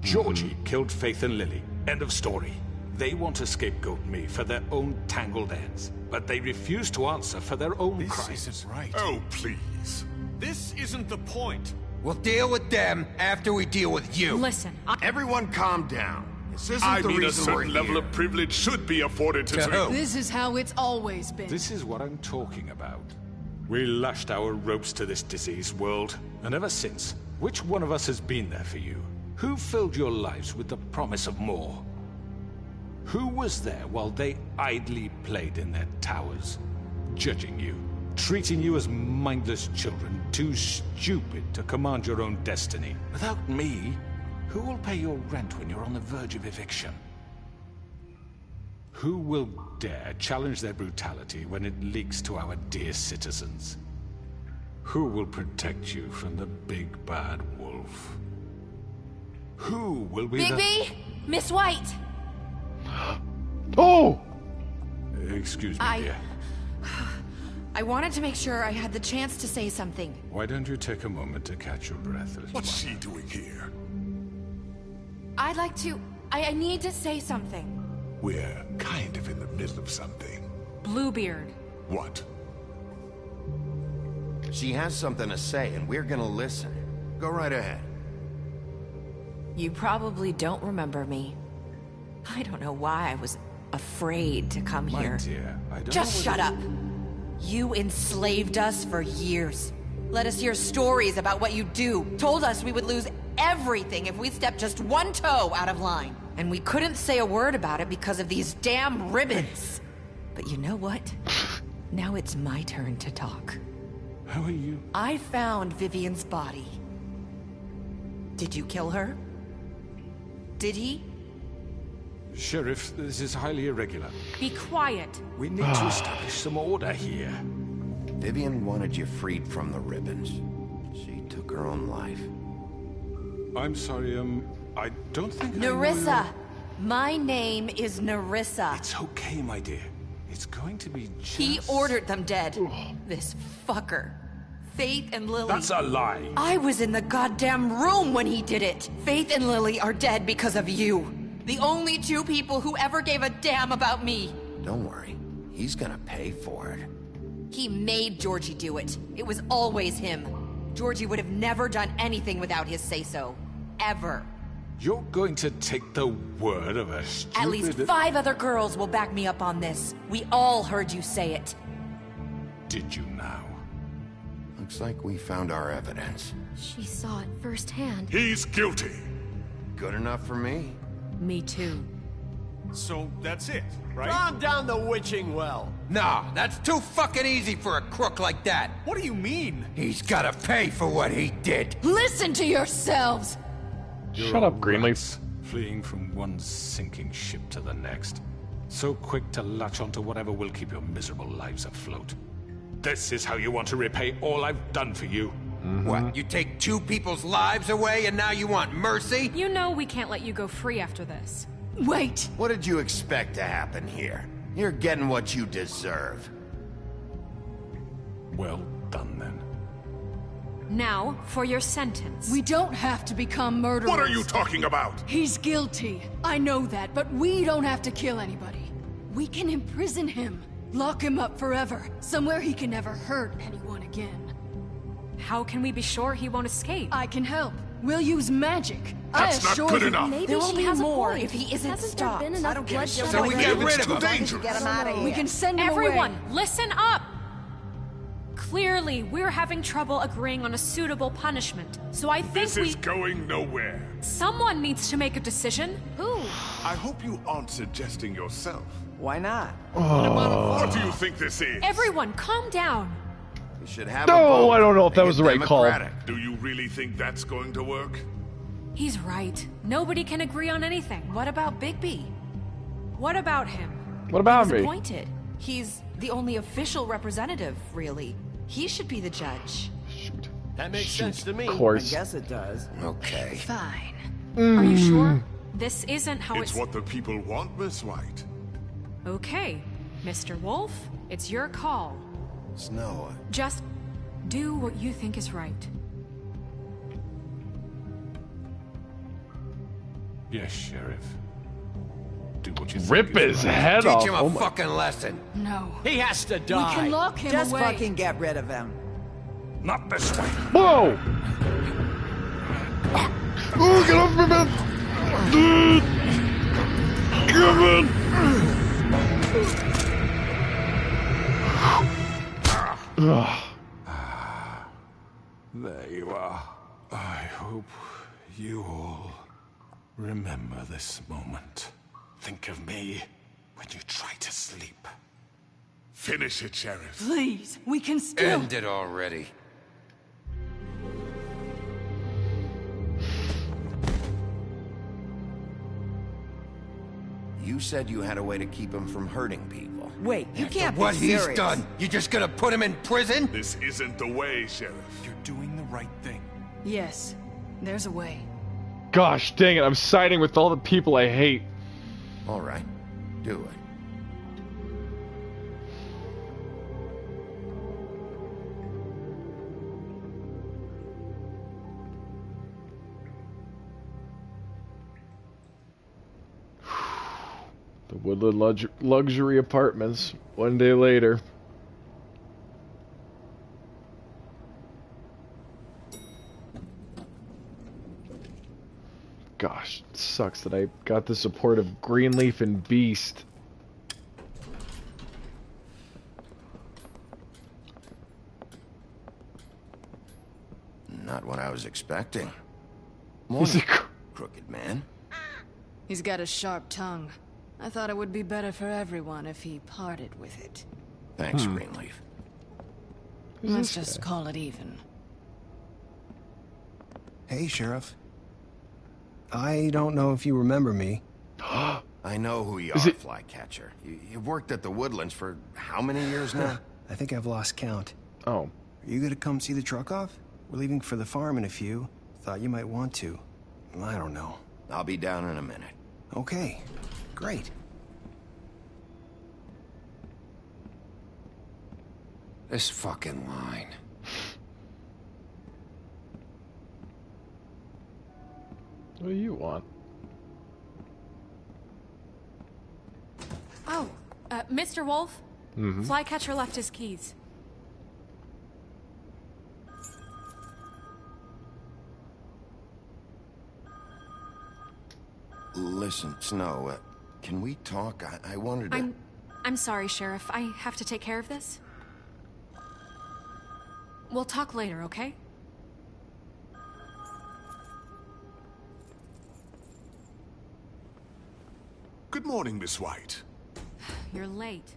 Georgie killed Faith and Lily. End of story. They want to scapegoat me for their own tangled ends, but they refuse to answer for their own crimes. This isn't right. Oh, please. This isn't the point. We'll deal with them after we deal with you. Listen, Everyone calm down. This isn't I the mean, a reason we're certain level here. of privilege should be afforded to who? This is how it's always been. This is what I'm talking about. We lashed our ropes to this diseased world, and ever since, which one of us has been there for you? Who filled your lives with the promise of more? Who was there while they idly played in their towers, judging you, treating you as mindless children, too stupid to command your own destiny? Without me, who will pay your rent when you're on the verge of eviction? Who will dare challenge their brutality when it leaks to our dear citizens? Who will protect you from the big bad wolf? Who will be Bigby! Miss White! Oh! Excuse me, dear. I wanted to make sure I had the chance to say something. Why don't you take a moment to catch your breath, Elizabeth? What's she doing here? I'd like to... I need to say something. We're kind of in the middle of something. Bluebeard. What? She has something to say, and we're gonna listen. Go right ahead. You probably don't remember me. I don't know why I was afraid to come My here. dear, I don't Just know shut whether- up. You enslaved us for years. Let us hear stories about what you do. Told us we would lose everything if we stepped just one toe out of line. And we couldn't say a word about it because of these damn ribbons. But you know what? Now it's my turn to talk. How are you? I found Vivian's body. Did you kill her? Did he? Sheriff, this is highly irregular. Be quiet. We need to establish some order here. Vivian wanted you freed from the ribbons. She took her own life. I'm sorry, I don't think I know Nerissa! you- My name is Nerissa. It's okay, my dear. It's going to be just... He ordered them dead. This fucker. Faith and Lily. That's a lie. I was in the goddamn room when he did it. Faith and Lily are dead because of you. The only two people who ever gave a damn about me. Don't worry. He's gonna pay for it. He made Georgie do it. It was always him. Georgie would have never done anything without his say-so. Ever. You're going to take the word of a stupid... At least 5 other girls will back me up on this. We all heard you say it. Did you now? Looks like we found our evidence. She saw it firsthand. He's guilty. Good enough for me. Me too. So that's it, right? Calm down the witching well. Nah, that's too fucking easy for a crook like that. What do you mean? He's gotta pay for what he did. Listen to yourselves! Shut up, Greenleaf. Fleeing from one sinking ship to the next. So quick to latch onto whatever will keep your miserable lives afloat. This is how you want to repay all I've done for you. What, you take 2 people's lives away and now you want mercy? You know we can't let you go free after this. Wait! What did you expect to happen here? You're getting what you deserve. Well done, then. Now, for your sentence. We don't have to become murderers. What are you talking about? He's guilty. I know that, but we don't have to kill anybody. We can imprison him. Lock him up forever. Somewhere he can never hurt anyone again. How can we be sure he won't escape? I can help. We'll use magic. That's not good enough. Maybe There will she be has more a point. if he isn't Hasn't stopped. there been enough bloodshed? So we get rid It's of too him. dangerous. Get him out of here. We can send him Everyone, away. listen up! Clearly, we're having trouble agreeing on a suitable punishment. So I think This is going nowhere. Someone needs to make a decision. Who? I hope you aren't suggesting yourself. Why not? What do you think this is? Everyone, calm down. We should have No, I don't know if that was the right call. Do you really think that's going to work? He's right. Nobody can agree on anything. What about Bigby? What about him? What about He was me? appointed. He's the only official representative, really. He should be the judge. Shoot. That makes sense to me. Of course. I guess it does. Okay. Fine. Are you sure? This isn't how It's what the people want, Miss White. Okay, Mr. Wolf, it's your call. Snow. Just do what you think is right. Yes, Sheriff. Do what you Rip think is his right. head Teach off. him a Oh my- fucking lesson. No. He has to We die. can lock him Just away. fucking get rid of him. Not this way. Whoa! Oh, get off me, man! Come on! There you are. I hope you all remember this moment. Think of me when you try to sleep. Finish it, Sheriff. Please, we can still... End it already. You said you had a way to keep him from hurting people. Wait, you can't be What he's serious. done, you just gonna put him in prison? This isn't the way, Sheriff. You're doing the right thing. Yes, there's a way. Gosh dang it, I'm siding with all the people I hate. All right. Do it. The Woodland Luxury Apartments, one day later. Gosh, it sucks that I got the support of Greenleaf and Beast. Not what I was expecting. Is he Crooked man. He's got a sharp tongue. I thought it would be better for everyone if he parted with it. Thanks, Greenleaf. Let's just call it even. Hey, Sheriff. I don't know if you remember me. I know who you are, Flycatcher. You've worked at the Woodlands for how many years now? I think I've lost count. Oh. Are you gonna come see the truck off? We're leaving for the farm in a few. Thought you might want to. I don't know. I'll be down in a minute. Okay. Great. This fucking line. What do you want? Oh, Mr. Wolf? Mm-hmm. Flycatcher left his keys. Listen, Snow, can we talk? I wanted to... I'm sorry, Sheriff. I have to take care of this. We'll talk later, okay? Good morning, Miss White. You're late.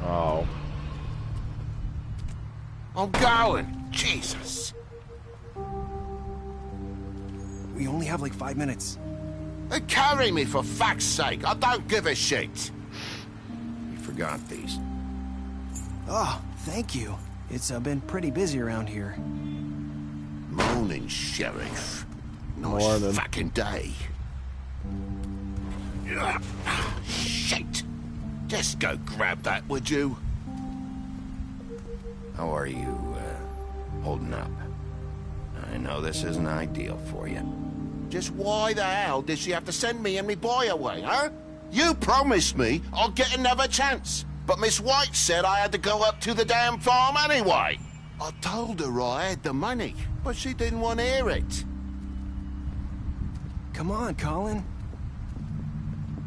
Oh. I'm going. Jesus. We only have like 5 minutes. Carry me, for fuck's sake. I don't give a shit. You forgot these. Oh, thank you. It's been pretty busy around here. Morning, Sheriff. Nice Morning. fucking day. Shit! Just go grab that, would you? How are you, holding up? I know this isn't ideal for you. Just why the hell did she have to send me and me boy away, huh? You promised me I'll get another chance, but Miss White said I had to go up to the damn farm anyway. I told her I had the money, but she didn't want to hear it. Come on, Colin.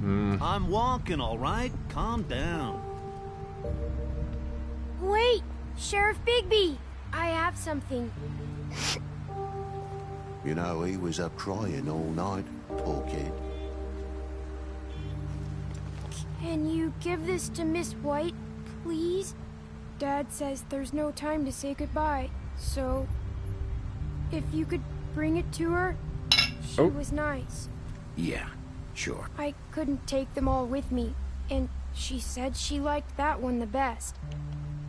I'm walking, all right? Calm down. Wait, Sheriff Bigby, I have something. You know, he was up crying all night, poor kid. Can you give this to Miss White, please? Dad says there's no time to say goodbye, so if you could bring it to her, she was nice. Yeah, sure. I couldn't take them all with me, and she said she liked that one the best.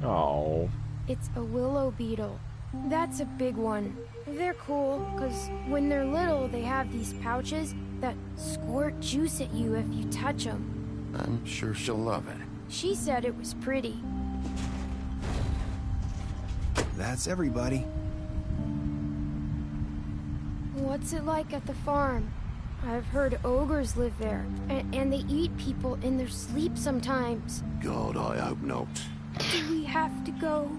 Oh. It's a willow beetle. That's a big one. They're cool, because when they're little, they have these pouches that squirt juice at you if you touch them. I'm sure she'll love it. She said it was pretty. That's everybody. What's it like at the farm? I've heard ogres live there, and they eat people in their sleep sometimes. God, I hope not. Do we have to go?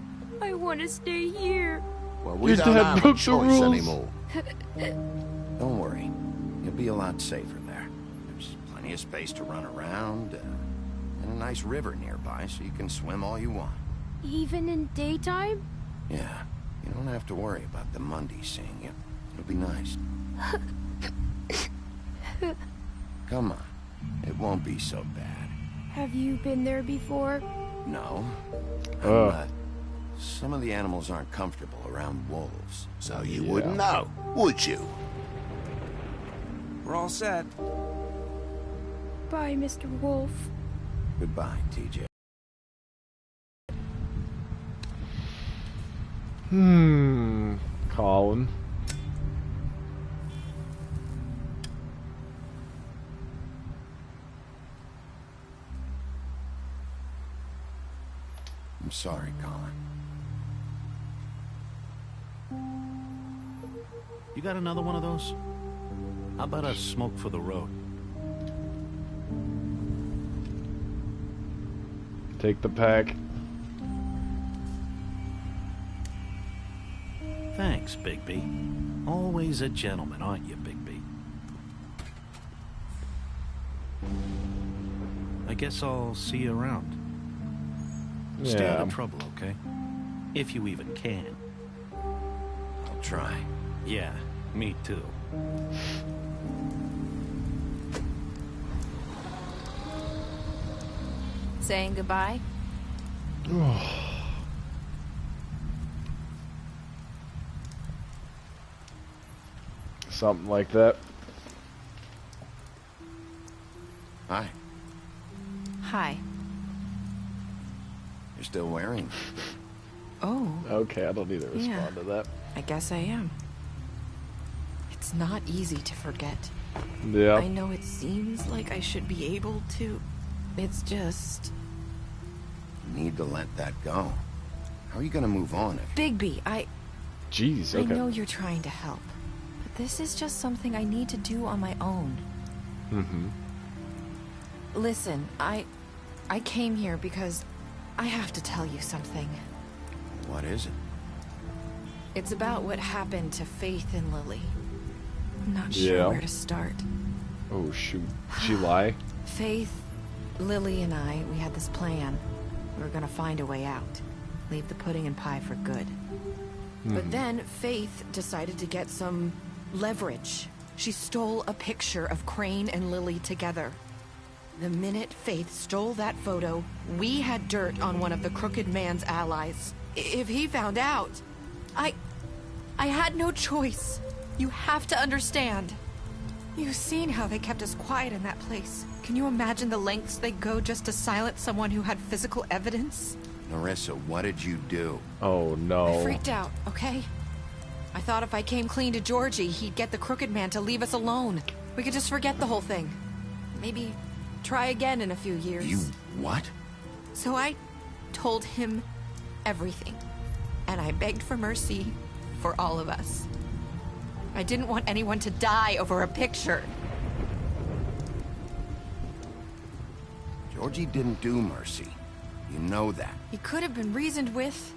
I want to stay here. Well, we don't have a choice anymore. Don't worry. You'll be a lot safer there. There's plenty of space to run around, and a nice river nearby, so you can swim all you want. Even in daytime? Yeah. You don't have to worry about the Mundies seeing you. It'll be nice. Come on. It won't be so bad. Have you been there before? No. Some of the animals aren't comfortable around wolves. So you wouldn't know, would you? We're all set. Bye, Mr. Wolf. Goodbye, TJ. Colin. I'm sorry, Colin. You got another one of those? How about a smoke for the road? Take the pack. Thanks, Bigby. Always a gentleman, aren't you, Bigby? I guess I'll see you around. Stay out of trouble, okay? If you even can. I'll try. Yeah, me too. Saying goodbye? Something like that. Hi. Hi. You're still wearing it. Oh. Okay, I don't need to respond to that. I guess I am. It's not easy to forget. Yeah. I know it seems like I should be able to. It's just... You need to let that go. How are you gonna move on if... Bigby, Jeez, okay. I know you're trying to help, but this is just something I need to do on my own. Mm-hmm. Listen, I came here because I have to tell you something. What is it? It's about what happened to Faith and Lily. I'm not sure where to start. Oh, shoot. She lie? Faith, Lily, and I, we had this plan. We were gonna find a way out. Leave the pudding and pie for good. But then Faith decided to get some leverage. She stole a picture of Crane and Lily together. The minute Faith stole that photo, we had dirt on one of the Crooked Man's allies. If he found out, I had no choice. You have to understand. You've seen how they kept us quiet in that place. Can you imagine the lengths they go just to silence someone who had physical evidence? Nerissa, what did you do? Oh, no. I freaked out, okay? I thought if I came clean to Georgie, he'd get the Crooked Man to leave us alone. We could just forget the whole thing. Maybe try again in a few years. You what? So I told him everything. And I begged for mercy for all of us. I didn't want anyone to die over a picture. Georgie didn't do mercy. You know that. He could have been reasoned with.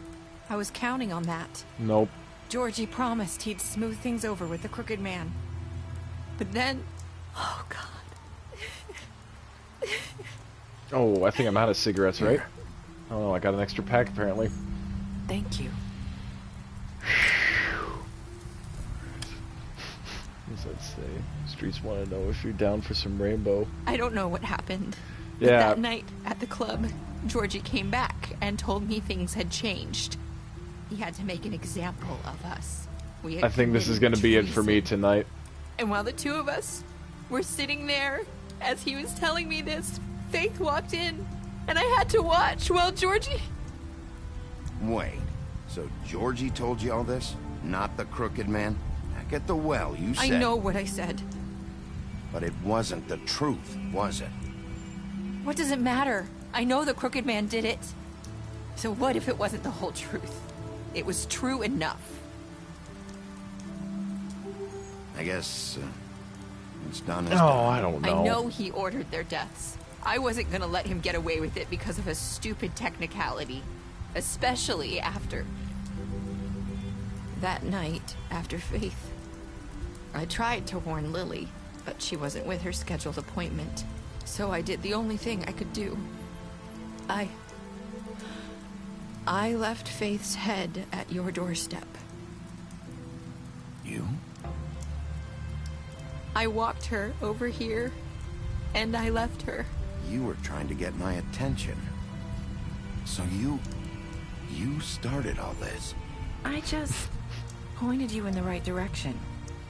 I was counting on that. Nope. Georgie promised he'd smooth things over with the Crooked Man. But then... Oh, God. Oh, I think I'm out of cigarettes, right? Oh, I got an extra pack, apparently. Thank you. What does that say? Streets want to know if you're down for some rainbow. I don't know what happened. Yeah. But that night at the club, Georgie came back and told me things had changed. He had to make an example of us. I think this is going to be it for me tonight. And while the two of us were sitting there, as he was telling me this, Faith walked in, and I had to watch while Georgie... Wait, so Georgie told you all this? Not the Crooked Man? Back at the well, you said... I know what I said. But it wasn't the truth, was it? What does it matter? I know the Crooked Man did it. So what if it wasn't the whole truth? It was true enough. I guess it's done as Oh, done. I don't know. I know he ordered their deaths. I wasn't gonna let him get away with it because of a stupid technicality. Especially after... that night, after Faith. I tried to warn Lily, but she wasn't with her scheduled appointment. So I did the only thing I could do. I left Faith's head at your doorstep. You? I walked her over here, and I left her. You were trying to get my attention. So you started all this. I just pointed you in the right direction.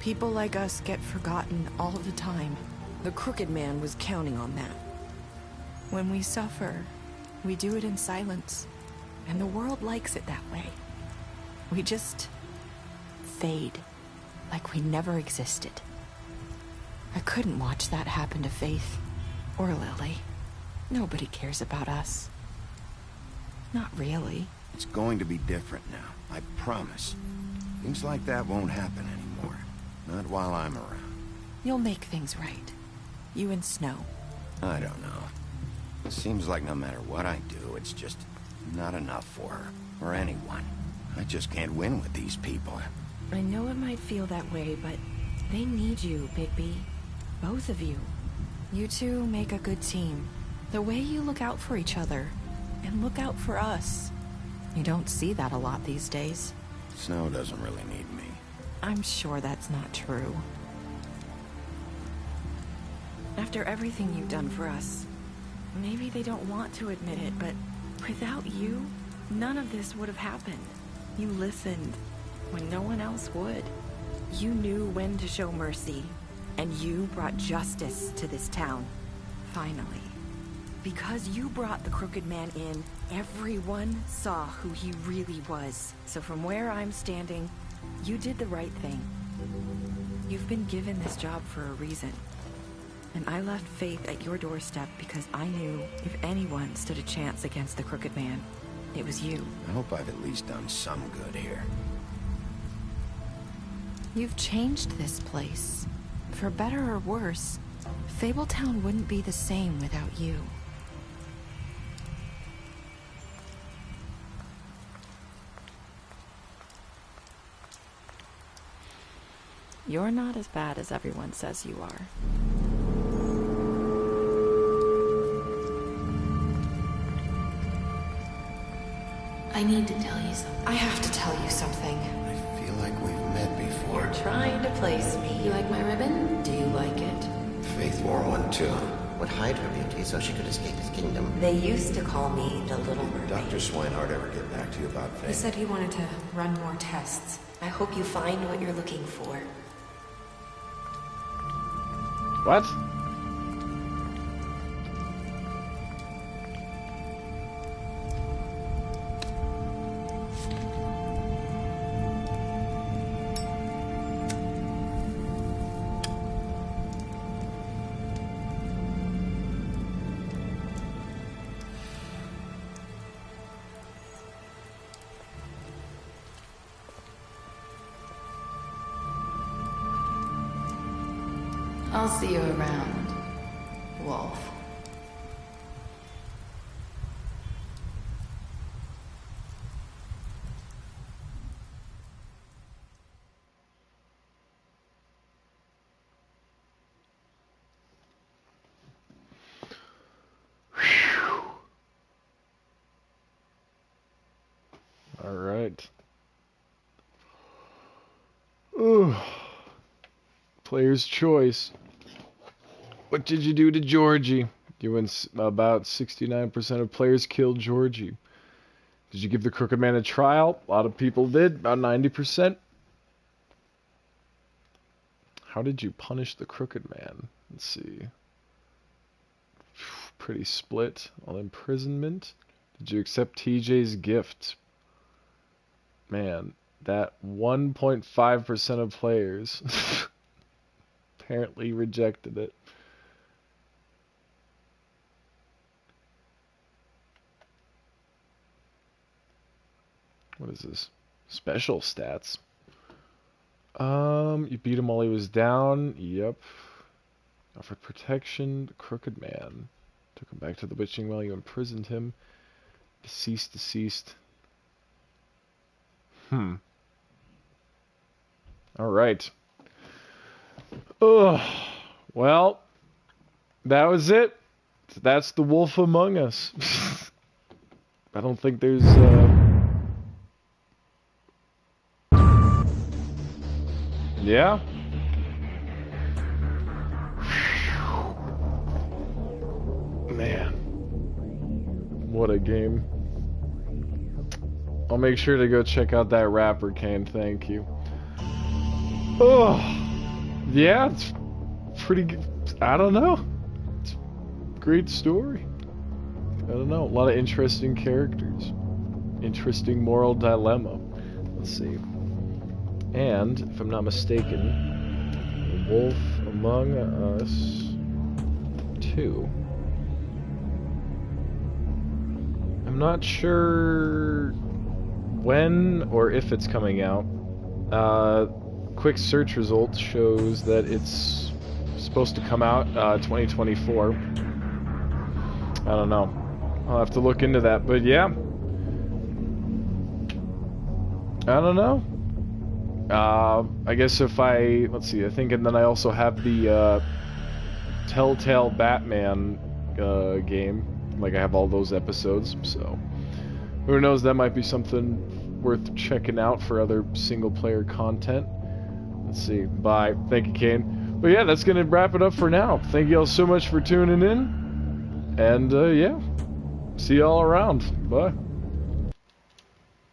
People like us get forgotten all the time. The Crooked Man was counting on that. When we suffer, we do it in silence. And the world likes it that way. We just fade, like we never existed. I couldn't watch that happen to Faith, or Lily. Nobody cares about us. Not really. It's going to be different now, I promise. Things like that won't happen anymore. Not while I'm around. You'll make things right. You and Snow. I don't know. It seems like no matter what I do, it's just not enough for her, or anyone. I just can't win with these people. I know it might feel that way, but they need you, Bigby. Both of you. You two make a good team. The way you look out for each other, and look out for us. You don't see that a lot these days. Snow doesn't really need me. I'm sure that's not true. After everything you've done for us, maybe they don't want to admit it, but without you, none of this would have happened. You listened when no one else would. You knew when to show mercy, and you brought justice to this town. Finally. Because you brought the Crooked Man in, everyone saw who he really was. So from where I'm standing, you did the right thing. You've been given this job for a reason. And I left Faith at your doorstep because I knew if anyone stood a chance against the Crooked Man, it was you. I hope I've at least done some good here. You've changed this place. For better or worse, Fabletown wouldn't be the same without you. You're not as bad as everyone says you are. I need to tell you something. I have to tell you something. I feel like we've met before. You're trying to place me. You like my ribbon? Do you like it? Faith wore one too. Would hide her beauty so she could escape his kingdom. They used to call me the Little Mermaid. Dr. Swinehart ever get back to you about Faith? He said he wanted to run more tests. I hope you find what you're looking for. What? I'll see you around, Wolf. All right. Ooh. Player's choice. What did you do to Georgie? About 69% of players killed Georgie. Did you give the Crooked Man a trial? A lot of people did, about 90%. How did you punish the Crooked Man? Let's see. Pretty split on imprisonment. Did you accept TJ's gift? Man, that 1.5% of players apparently rejected it. What is this? Special stats. You beat him while he was down. Yep. Offered protection. The Crooked Man. Took him back to the Witching Well. You imprisoned him. Deceased. Alright. Well, that was it. That's The Wolf Among Us. I don't think there's, yeah. Man. What a game. I'll make sure to go check out that rapper, Kane. Thank you. Oh, yeah, it's pretty good. I don't know. It's a great story. I don't know. A lot of interesting characters. Interesting moral dilemma. Let's see. And, if I'm not mistaken, Wolf Among Us 2. I'm not sure when or if it's coming out. Quick search results shows that it's supposed to come out 2024. I don't know. I'll have to look into that, but yeah. I don't know. I guess if let's see, I think, and then I also have the Telltale Batman game. Like, I have all those episodes, so who knows, that might be something worth checking out for other single-player content. Let's see. Bye. Thank you, Kane. But yeah, that's going to wrap it up for now. Thank you all so much for tuning in. And, yeah. See y'all around. Bye.